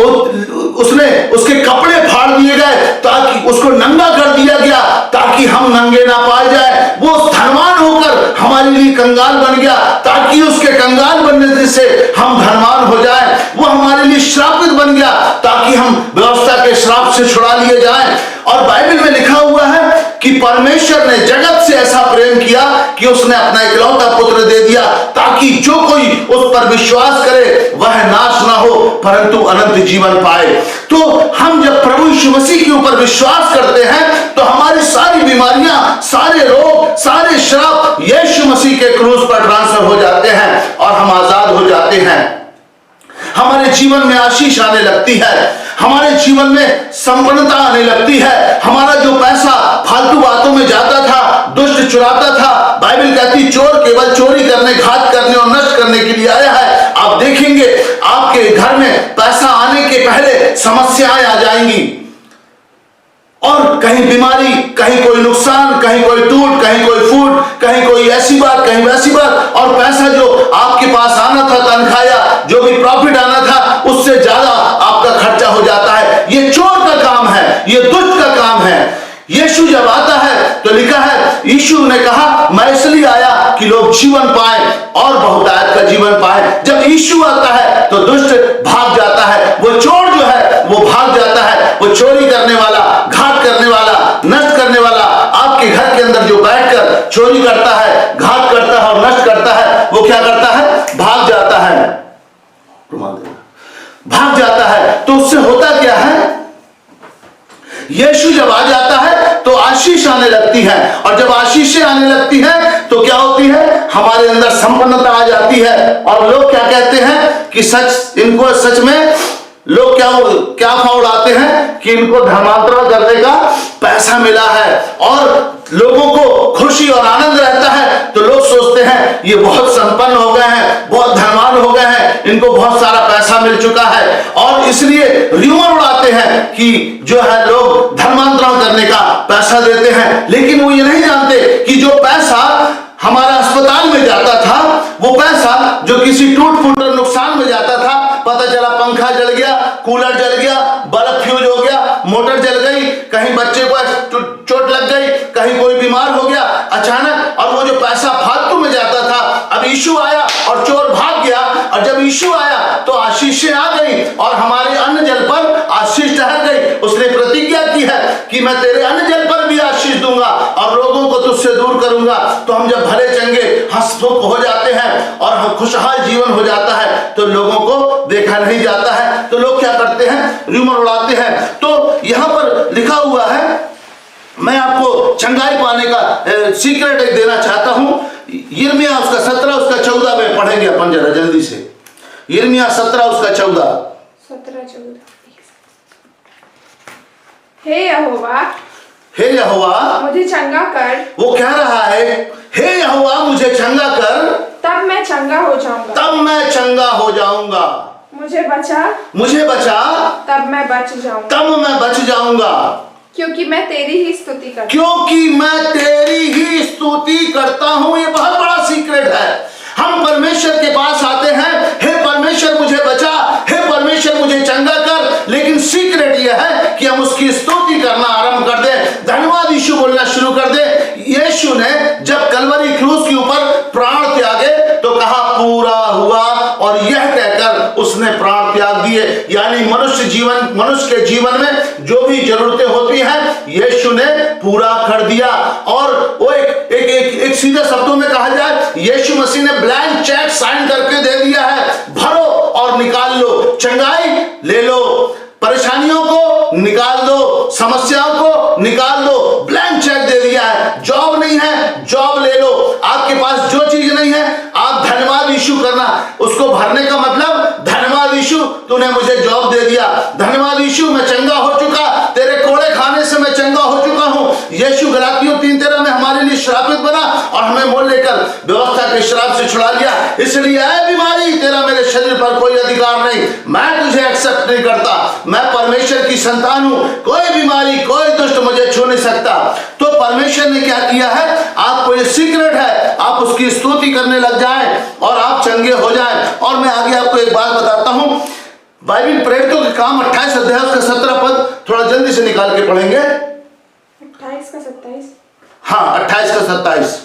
S3: उसके कपड़े फाड़ दिए गए ताकि उसको नंगा कर दिया गया ताकि हम नंगे ना पाए जाए। वो धनवान होकर हमारे लिए कंगाल बन गया ताकि उसके कंगाल बनने से हम धनवान हो जाए। वो हमारे लिए श्रापित बन गया ताकि हम व्यवस्था के श्राप से छुड़ा लिए जाएं। और बाइबल में लिखा हुआ है कि परमेश्वर ने जगत से ऐसा प्रेम किया कि उसने अपना इकलौता पुत्र दे दिया ताकि जो कोई उस पर विश्वास करे वह नाश ना हो परंतु अनंत जीवन पाए। तो हम जब प्रभु यीशु मसीह के ऊपर विश्वास करते हैं तो हमारी सारी बीमारियां, सारे रोग, सारे श्राप यीशु मसीह के क्रूस पर ट्रांसफर हो जाते हैं और हम आजाद हो जाते हैं। हमारे जीवन में आशीष आने लगती है, हमारे जीवन में संपन्नता आने लगती है। हमारा जो पैसा फालतू बातों में जाता था, दुष्ट चुराता था, बाइबल कहती चोर केवल चोरी करने, घात करने और नष्ट करने के लिए आया है। आप देखेंगे आपके घर में पैसा आने के पहले समस्याएं आ जाएंगी और कहीं बीमारी, कहीं कोई नुकसान, कहीं कोई टूट, कहीं कोई फूट, कहीं कोई ऐसी बात, कहीं वैसी बात। और पैसा जो आपके पास आना था, तनख्वाह जो भी प्रॉफिट आना था, उससे ज्यादा आपका खर्चा हो जाता है। ये चोर का काम है, ये दुष्ट का काम है। यीशु जब आता है तो लिखा है, यीशु ने कहा मैं इसलिए आया कि लोग जीवन पाए और बहुतायत का जीवन पाए। जब यीशु आता है तो दुष्ट भाग जाता है, वो चोर जो है वो भाग जाता है। वो चोरी करने वाला, घात करने वाला, नष्ट करने वाला, आपके घर के अंदर जो बैठकर चोरी करता है, घात करता है और नष्ट करता है, वो क्या करता है? भाग जाता है, भाग जाता है। तो उससे होता क्या है? यीशु जब आ जाता है तो आशीष आने लगती है, और जब आशीषें आने लगती है तो क्या होती है? हमारे अंदर संपन्नता आ जाती है। और लोग क्या कहते हैं कि सच, इनको सच में लोग क्या उड़ाते हैं कि इनको धर्मांतरण करने का पैसा मिला है और लोगों को खुशी और आनंद रहता है। तो लोग सोचते हैं ये बहुत संपन्न हो गए हैं, बहुत धनवान हो गए हैं, इनको बहुत सारा पैसा मिल चुका है, और इसलिए र्यूमर उड़ाते हैं कि जो है लोग धर्मांतरण करने का पैसा देते हैं। लेकिन वो ये नहीं जानते कि जो पैसा हमारा अस्पताल में जाता था, वो पैसा जो किसी टूट फूट और नुकसान में जाता था, पता चला पंखा जल गया, कूलर जल गया, बल्ब फ्यूज हो गया, मोटर जल गई, कहीं बच्चे को चोट लग गई, कहीं कोई बीमार हो गया अचानक, और वो जो पैसा फालतू में जाता था, अब यीशु आया और चोर भाग गया। और जब यीशु आया तो आशीषें आ गई और हमारे अन्न जल पर आशीष ठहर गई। उसने प्रतिज्ञा की है कि मैं तेरे अन्न जल पर भी आशीष दूंगा और लोगों को तुझसे दूर करूंगा। तो हम जब भले चंगे हंसमुख हो जाते हैं और हम खुशहाल जीवन हो जाता है तो लोगों को देखा नहीं जाता है, तो लोग क्या करते हैं? र्यूमर उड़ाते हैं। तो यहां पर लिखा हुआ है, मैं आपको चंगाई पाने का सीक्रेट एक देना चाहता हूं। यिर्मयाह उसका 17 उसका 14 में पढ़ेंगे अपन जरा जल्दी से। यिर्मयाह 17 उसका 14।
S4: हे यहोवा,
S3: हे यहोवा
S4: मुझे चंगा कर।
S3: वो कह रहा है, हे यहोवा मुझे चंगा कर,
S4: तब मैं चंगा हो जाऊंगा।
S3: तब मैं चंगा हो जाऊंगा।
S4: मुझे बचा,
S3: मुझे बचा,
S4: तब मैं बच जाऊंगा।
S3: तब मैं बच जाऊंगा,
S4: क्योंकि मैं तेरी ही स्तुति करता हूं।
S3: क्योंकि मैं तेरी ही स्तुति करता हूं। ये बहुत बड़ा सीक्रेट है। हम परमेश्वर के पास आते हैं, हे परमेश्वर परमेश्वर मुझे बचा, हे परमेश्वर मुझे चंगा कर। लेकिन सीक्रेट यह है कि हम उसकी स्तुति करना आरंभ कर दें, धन्यवाद यीशु बोलना शुरू कर दें। यीशु ने जब कलवरी क्रूस के ऊपर प्राण त्यागे तो कहा पूरा हुआ, और यह कहकर उसने प्राण त्याग दिए। यानी मनुष्य के जीवन में जो भी जरूरतें होती हैं यीशु ने पूरा कर दिया। और वो एक सीधे शब्दों में कहा जाए, यीशु मसीह ने ब्लैंक चेक साइन करके दे दिया है, भरो और निकाल लो, चंगाई ले लो, परेशानियों को निकाल दो, समस्याओं को निकाल दो, ब्लैंक चेक दे दिया है। जॉब नहीं है, जॉब ले लो, आपके पास जो चीज नहीं है आप धन्यवाद यीशु करना। उसको भरने का मतलब धन्यवाद यीशु तूने मुझे जॉब दे दिया, धन्यवाद यीशु मैं चंगा हो चुका, तेरे कोड़े खाने से मैं चंगा हो चुका हूं। यीशु गलातियों 3:13 में हमारे लिए श्रापित बना और हमें मोल लेकर व्यवस्था के श्राप से छुड़ा लिया। इसलिए ऐ बीमारी तेरा मेरे शरीर पर कोई अधिकार नहीं, मैं तुझे एक्सेप्ट नहीं करता, मैं परमेश्वर की संतान हूं, कोई बीमारी कोई दुष्ट मुझे छू नहीं सकता। तो परमेश्वर ने क्या किया है, आपको ये सीक्रेट है, आप उसकी स्तुति करने लग जाएं और आप चंगे हो जाएं। और मैं आगे आपको एक बात बताता हूं, बाइबल प्रेरितों के काम 28 अध्याय का 17 पद थोड़ा जल्दी से निकाल के पढ़ेंगे।
S4: 28 का 27,
S3: हाँ 28 का 27।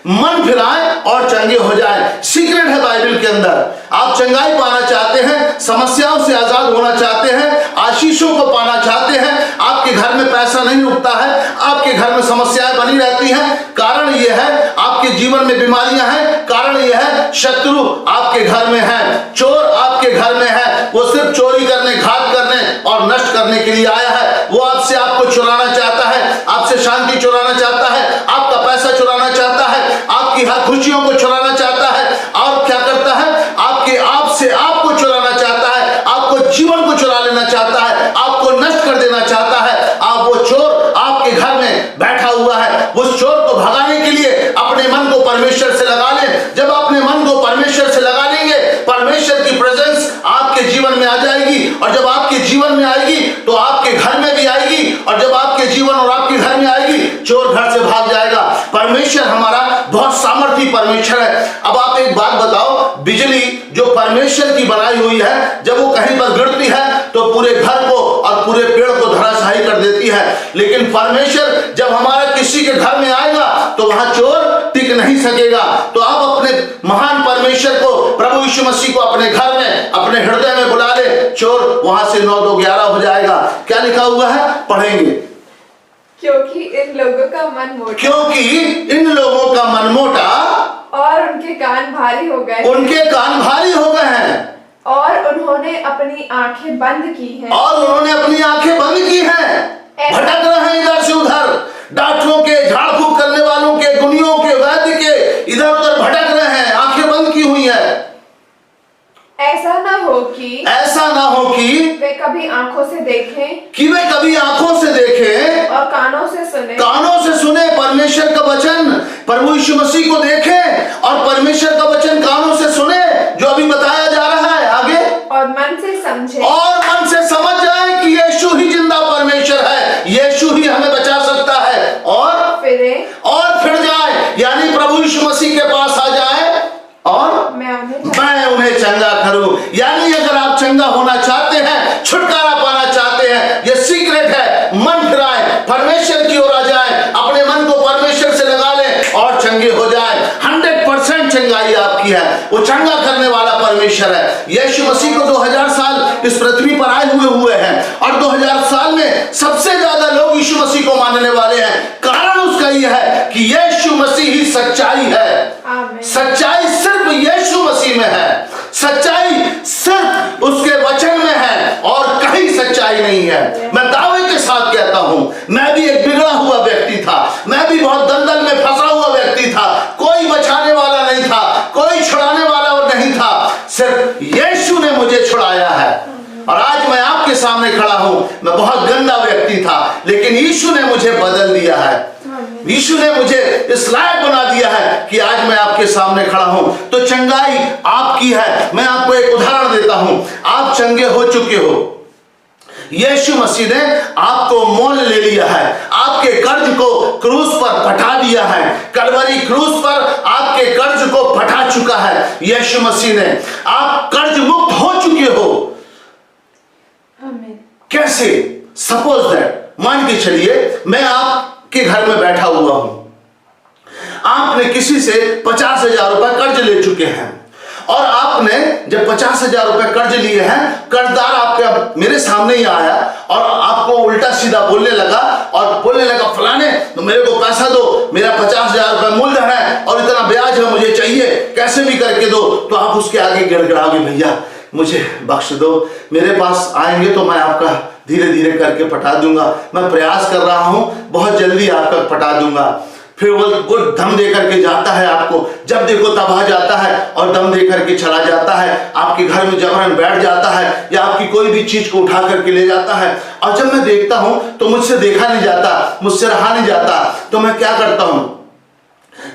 S3: मन फिराए और चंगे हो जाए, सीक्रेट है बाइबल के अंदर। आप चंगाई पाना चाहते हैं, समस्याओं से आजाद होना चाहते हैं, आशीषों को पाना चाहते हैं, आपके घर में पैसा नहीं रुकता है, आपके घर में समस्याएं बनी रहती हैं, कारण यह है आपके जीवन में बीमारियां हैं, कारण यह है शत्रु आपके घर में है, चोर आपके घर में है, वो सिर्फ चोरी करने, घात करने और नष्ट करने के लिए आया है। वो आपसे आपको चुराना चाहता है, आपसे शांति चुराना चाहता है, आपका पैसा चुराना चाहता है, आपकी हर खुशियों को चुराना चाहता है। और क्या करता है, आपके आप से आपको चुराना चाहता है, आपको जीवन को चुरा लेना चाहता है, आपको नष्ट कर देना चाहता है। आप वो चोर आपके घर में बैठा हुआ है, उस चोर को भगाने के लिए अपने मन को परमेश्वर से लगा लें। जब अपने मन को परमेश्वर से लगा लेंगे, परमेश्वर की प्रेजेंस आपके जीवन में आ जाएगी, और जब आपके जीवन में आएगी तो आपके घर में भी आएगी, और जब आपके जीवन और आपके घर में आएगी चोर घर से भाग जाएगा। परमेश्वर हमारा बहुत सामर्थी परमेश्वर है। अब आप एक बात बताओ, बिजली जो परमेश्वर की बनाई हुई है, जब वो कहीं पर गिरती है तो पूरे घर को और पूरे पेड़ को धराशायी कर देती है। लेकिन परमेश्वर जब हमारा किसी के घर में आएगा तो वहां चोर टिक नहीं सकेगा। तो आप अपने महान परमेश्वर को, प्रभु यीशु मसीह को अपने घर में, अपने हृदय में बुला ले, चोर वहां से 9 2 11 हो जाएगा। क्या लिखा हुआ है, पढ़ेंगे।
S4: क्योंकि इन लोगों का मन मोटा,
S3: क्योंकि इन लोगों का मन मोटा
S4: और उनके कान भारी हो गए,
S3: उनके कान भारी हो गए हैं,
S4: और उन्होंने अपनी आंखें बंद की हैं,
S3: और उन्होंने अपनी आंखें बंद की हैं, भटक रहे हैं इधर से उधर, डॉक्टरों के, झाड़ फूक करने वालों के, गुनियों के, वैद्य के, इधर उधर भटक रहे हैं, आंखें बंद की हुई है।
S4: ऐसा ना हो कि वे कभी आंखों से देखें,
S3: कि वे कभी आंखों से देखें
S4: और कानों से सुने
S3: परमेश्वर का वचन, प्रभु यीशु मसीह को देखें और परमेश्वर का वचन कानों से सुने जो अभी बताया जा रहा है आगे,
S4: और मन से
S3: समझ जाए कि यीशु ही जिंदा परमेश्वर है, यीशु ही हमें बचा सकता है, और फिर जाए, यानी प्रभु यीशु मसीह के पास आ जाए और मैं उन्हें चंगा करूं। यानी अगर आप चंगा होना चाहते हैं, छुटकारा पाना चाहते हैं, ये सीक्रेट है, मन फिराए, परमेश्वर की ओर आ जाए, अपने मन को परमेश्वर से लगा लें और चंगे हो जाए। 100% चंगाई आपकी है, वो चंगा करने वाला परमेश्वर है। यीशु मसीह को 2000 साल इस पृथ्वी पर आए हुए हैं, और 2000 साल में सबसे ज्यादा लोग यीशु मसीह को मानने वाले हैं। कारण उसका यह है कि यीशु मसीह ही सच्चाई है। सच्चाई सिर्फ यीशु मसीह में है, सच्चाई सिर्फ उसके वचन में है, और कहीं सच्चाई नहीं है। मैं दावे के साथ कहता हूं, मैं भी एक बिगड़ा हुआ व्यक्ति था, मैं भी बहुत दलदल में फंसा हुआ व्यक्ति था, कोई बचाने वाला नहीं था, कोई छुड़ाने वाला और नहीं था, सिर्फ यीशु ने मुझे छुड़ाया है। और आज मैं आपके सामने खड़ा हूं, मैं बहुत गंदा व्यक्ति था, लेकिन यीशु ने मुझे बदल दिया है, यीशु ने मुझे इस लायक बना दिया है कि आज मैं आपके सामने खड़ा हूं। तो चंगाई आपकी है। मैं आपको एक उदाहरण देता हूं, आप चंगे हो चुके हो, यीशु मसीह ने आपको मोल ले लिया है, आपके कर्ज को क्रूस पर पटा दिया है, कलवरी क्रूस पर आपके कर्ज को पटा चुका है यीशु मसीह ने। आप कर्ज मुक्त हो चुके हो।
S4: आमीन।
S3: कैसे? सपोज दैट, मान के चलिए मैं आपके घर में बैठा हुआ हूं, आपने किसी से 50,000 रुपए कर्ज ले चुके हैं और आपने जब 50,000 रुपए कर्ज लिए हैं, कर्जदार आपके मेरे सामने ही आया और आपको उल्टा सीधा बोलने लगा और बोलने लगा, फलाने तो मेरे को पैसा दो, मेरा 50,000 रुपए मूलधन है और इतना ब्याज है, मुझे चाहिए, कैसे भी करके दो। तो आप उसके आगे गिड़गिड़ाओगे, भैया मुझे बख्श दो, मेरे पास आएंगे तो मैं आपका धीरे धीरे करके पटा दूंगा, मैं प्रयास कर रहा हूं, बहुत जल्दी आपका पटा दूंगा। फिर वो दम दे करके जाता है, आपको जब देखो तब आ जाता है और दम दे करके चला जाता है, आपके घर में जबरन बैठ जाता है या आपकी कोई भी चीज को उठा करके ले जाता है। और जब मैं देखता हूं तो मुझसे देखा नहीं जाता, मुझसे रहा नहीं जाता, तो मैं क्या करता हूं,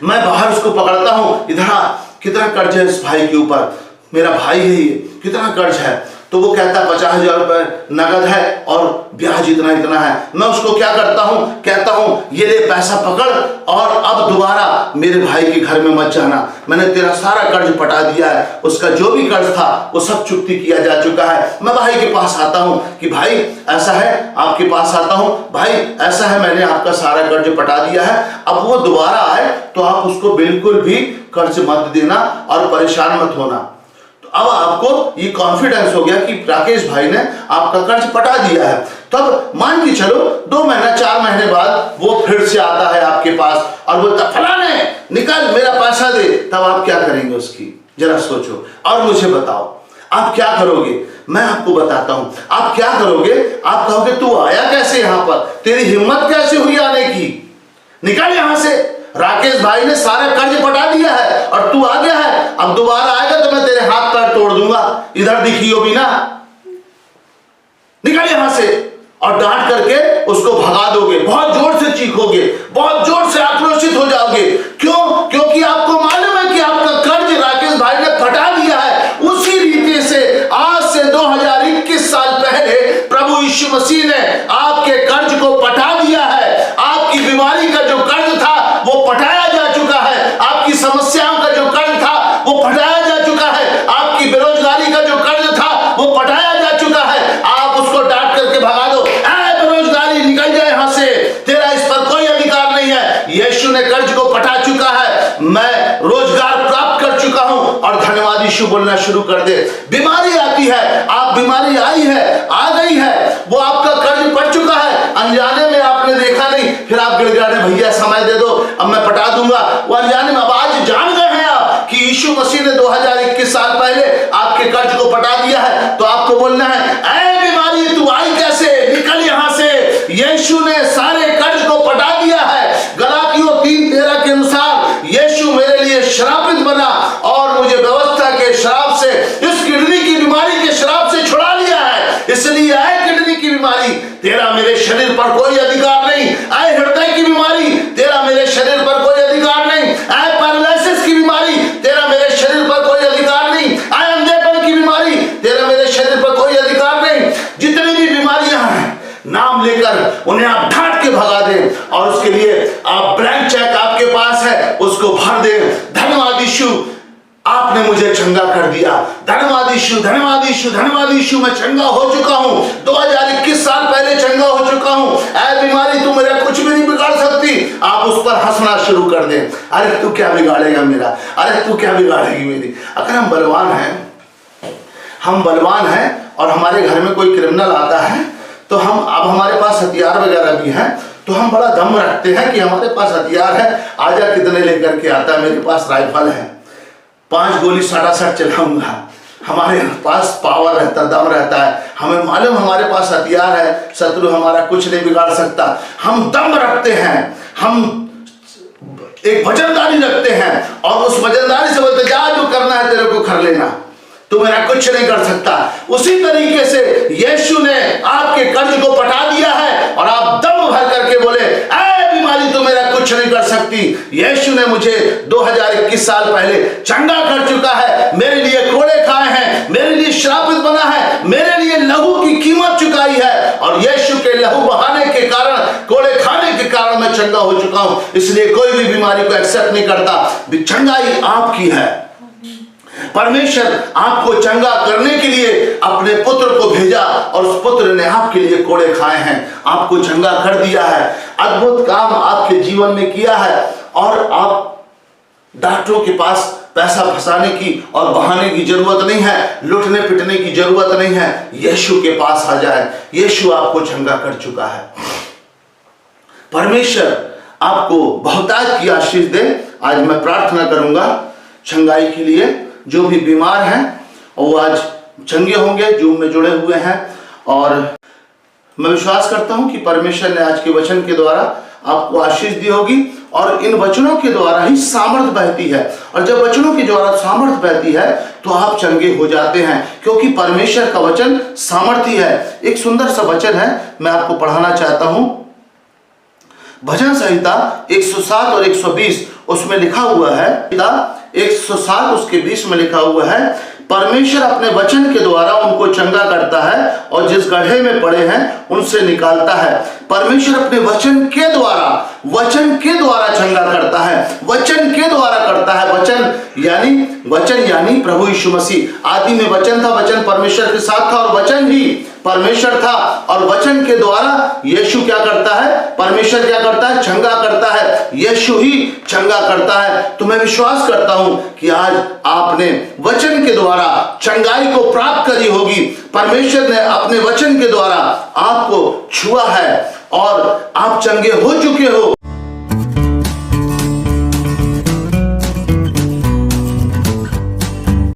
S3: मैं बाहर उसको पकड़ता हूं, इधर कितना कर्ज है इस भाई के ऊपर, मेरा भाई है ये, कितना कर्ज है। तो वो कहता है 50,000 रुपए नगद है और ब्याज इतना इतना है। मैं उसको क्या करता हूं, कहता हूं ये ले पैसा पकड़ और अब दोबारा मेरे भाई के घर में मत जाना, मैंने तेरा सारा कर्ज पटा दिया है, उसका जो भी कर्ज था वो सब चुकती किया जा चुका है। मैं भाई के पास आता हूं कि भाई ऐसा है, आपके पास आता हूं, भाई ऐसा है, मैंने आपका सारा कर्ज पटा दिया है, अब वो दोबारा आए तो आप उसको बिल्कुल भी कर्ज मत देना और परेशान मत होना। अब आपको ये कॉन्फिडेंस हो गया कि राकेश भाई ने आपका कर्ज पटा दिया है। तब मान के चलो 2 महीना 4 महीने बाद वो फिर से आता है आपके पास और बोलता फलाने निकल मेरा पैसा दे। तब आप क्या करेंगे उसकी, जरा सोचो और मुझे बताओ आप क्या करोगे। मैं आपको बताता हूं आप क्या करोगे। आप कहोगे तू आया कैसे यहाँ पर, तेरी हिम्मत कैसे हुई आने की, निकल यहां से, राकेश भाई ने सारा कर्ज पटा दिया है और तू आ गया है, अब दोबारा आएगा तो मैं तेरे हाथ पैर तोड़ दूंगा, इधर दिखियो भी ना, निकल यहां से। और डांट करके उसको भगा दोगे, बहुत जोर से चीखोगे, बहुत जोर से आक्रोशित हो जाओगे। क्यों? क्योंकि आपको मालूम है कि आपका कर्ज राकेश भाई ने पटा दिया है। उसी रीति से आज से 2021 साल पहले प्रभु यीशु मसीह ने आपके कर्ज को पटा दिया है। आपकी बीमारी का जो कर्ज था वो पटाया जा चुका है, आपकी समस्याओं का जो कर्ज था वो पटाया जा चुका है, आपकी बेरोजगारी का जो कर्ज था वो पटाया जा चुका है। आप उसको डांट करके भगा दो, बेरोजगारी निकल जाए यहां से, तेरा इस पर कोई अधिकार नहीं है। यीशु ने कर्ज को पटा चुका है, मैं रोजगार प्राप्त कर चुका हूं और धन्यवाद यीशु बोलना शुरू कर दे। बीमारी आती है, आप बीमारी आई है, आ गई है, वो आपका कर्ज पड़ चुका है, अनजाने में आपने देखा नहीं, फिर आप गिड़गिड़ाने भैया समय दे दो अब मैं पटा दूंगा। वो अनजाने में अब आज जान गए हैं आप कि यीशु मसीह ने 2021 साल पहले आपके कर्ज को पटा दिया है। तो आपको बोलना है ऐ बीमारी तू आई कैसे, निकल यहां से, यीशु ने सारे कर्ज को पटा दिया है। गलातियों 3:13 के अनुसार यीशु मेरे लिए श्रापित बना और मुझे व्यवस्था के श्राप से, इस किडनी की बीमारी के श्राप से छुड़ा लिया है। इसलिए ऐ किडनी की बीमारी तेरा मेरे शरीर पर कोई अधिकार नहीं, ऐ हृदय की बीमारी तेरा मेरे शरीर पर कोई अधिकार नहीं, ऐ पैरालिसिस की बीमारी तेरा मेरे शरीर पर कोई अधिकार नहीं, ऐ अंधेपन की बीमारी तेरा मेरे शरीर पर कोई अधिकार नहीं। जितनी भी बीमारियां हैं नाम लेकर उन्हें आप ढांट के भगा दें और उसके लिए आप ब्लैंक चेक आपके पास है उसको भर दें। धन्यवाद यीशु आपने मुझे चंगा कर दिया, धन्यवाद यीशु, धन्यवाद यीशु, धन्यवाद यीशु, मैं चंगा हो चुका हूं, 2021 साल पहले चंगा हो चुका हूं। ऐ बीमारी तू मेरा कुछ भी नहीं बिगाड़ सकती। आप उस पर हंसना शुरू कर दें, अरे तू क्या बिगाड़ेगा मेरा, अरे तू क्या बिगाड़ेगी मेरी। अगर हम बलवान हैं और हमारे घर में कोई क्रिमिनल आता है तो हम, अब हमारे पास हथियार वगैरह भी हैं तो हम बड़ा दम रखते हैं कि हमारे पास हथियार है, आजा कितने लेकर के आता है, मेरे पास राइफल है, 5 गोली सटासट चलाऊंगा। हमारे पास पावर रहता, दम रहता है, हमें मालूम हमारे पास हथियार है, शत्रु हमारा कुछ नहीं बिगाड़ सकता। हम दम रखते हैं, हम एक वजनदारी रखते हैं और उस वजनदारी से बोलते जा जो करना है तेरे को कर लेना, तू मेरा कुछ नहीं कर सकता। उसी तरीके से यीशु ने आपके कर्ज को पटा दिया है और आप दम भर करके बोले ऐ बीमारी तू मेरा कुछ नहीं कर सकती। यीशु ने मुझे 2021 साल पहले चंगा कर चुका है, मेरे लिए कोड़े खाए हैं, मेरे लिए श्रापित बना है, मेरे लिए लहू की कीमत चुकाई है और यीशु के लहू बहाने के कारण, कोड़े खाने के कारण मैं चंगा हो चुका हूं। इसलिए कोई भी बीमारी को एक्सेप्ट नहीं करता। चंगाई आपकी है। परमेश्वर आपको चंगा करने के लिए अपने पुत्र को भेजा और उस पुत्र ने आपके लिए कोड़े खाए हैं, आपको चंगा कर दिया है, अद्भुत काम आपके जीवन में किया है। और आप डॉक्टरों के पास पैसा फंसाने की और बहाने की जरूरत नहीं है, लुटने पिटने की जरूरत नहीं है। यीशु के पास आ जाए, यीशु आपको चंगा कर चुका है। परमेश्वर आपको बहुतायत की आशीष दे। आज मैं प्रार्थना करूंगा चंगाई के लिए। जो भी बीमार हैं वो आज चंगे होंगे, जूम में जुड़े हुए हैं। और मैं विश्वास करता हूं कि परमेश्वर ने आज के वचन के द्वारा आपको आशीष दी होगी और इन वचनों के द्वारा ही सामर्थ बहती है। और जब वचनों के द्वारा सामर्थ बहती है तो आप चंगे हो जाते हैं, क्योंकि परमेश्वर का वचन सामर्थी है। एक सुंदर सा वचन है, मैं आपको पढ़ाना चाहता हूं। भजन संहिता 107 और 120 उसमें लिखा हुआ है, 107 उसके 20 में लिखा हुआ है, परमेश्वर अपने वचन के द्वारा उनको चंगा करता है और जिस गड्ढे में पड़े हैं उनसे निकालता है। परमेश्वर अपने वचन के द्वारा चंगा करता है, वचन के द्वारा करता है। वचन यानी प्रभु यीशु मसीह। आदि में वचन था, वचन परमेश्वर के साथ था और वचन ही परमेश्वर था। और वचन के द्वारा यीशु क्या करता है? परमेश्वर क्या करता है? चंगा करता है। यीशु ही चंगा करता है। तो मैं विश्वास करता हूं कि आज आपने वचन के द्वारा चंगाई को प्राप्त करी होगी। परमेश्वर ने अपने वचन के द्वारा आपको छुआ है और आप चंगे हो चुके हो।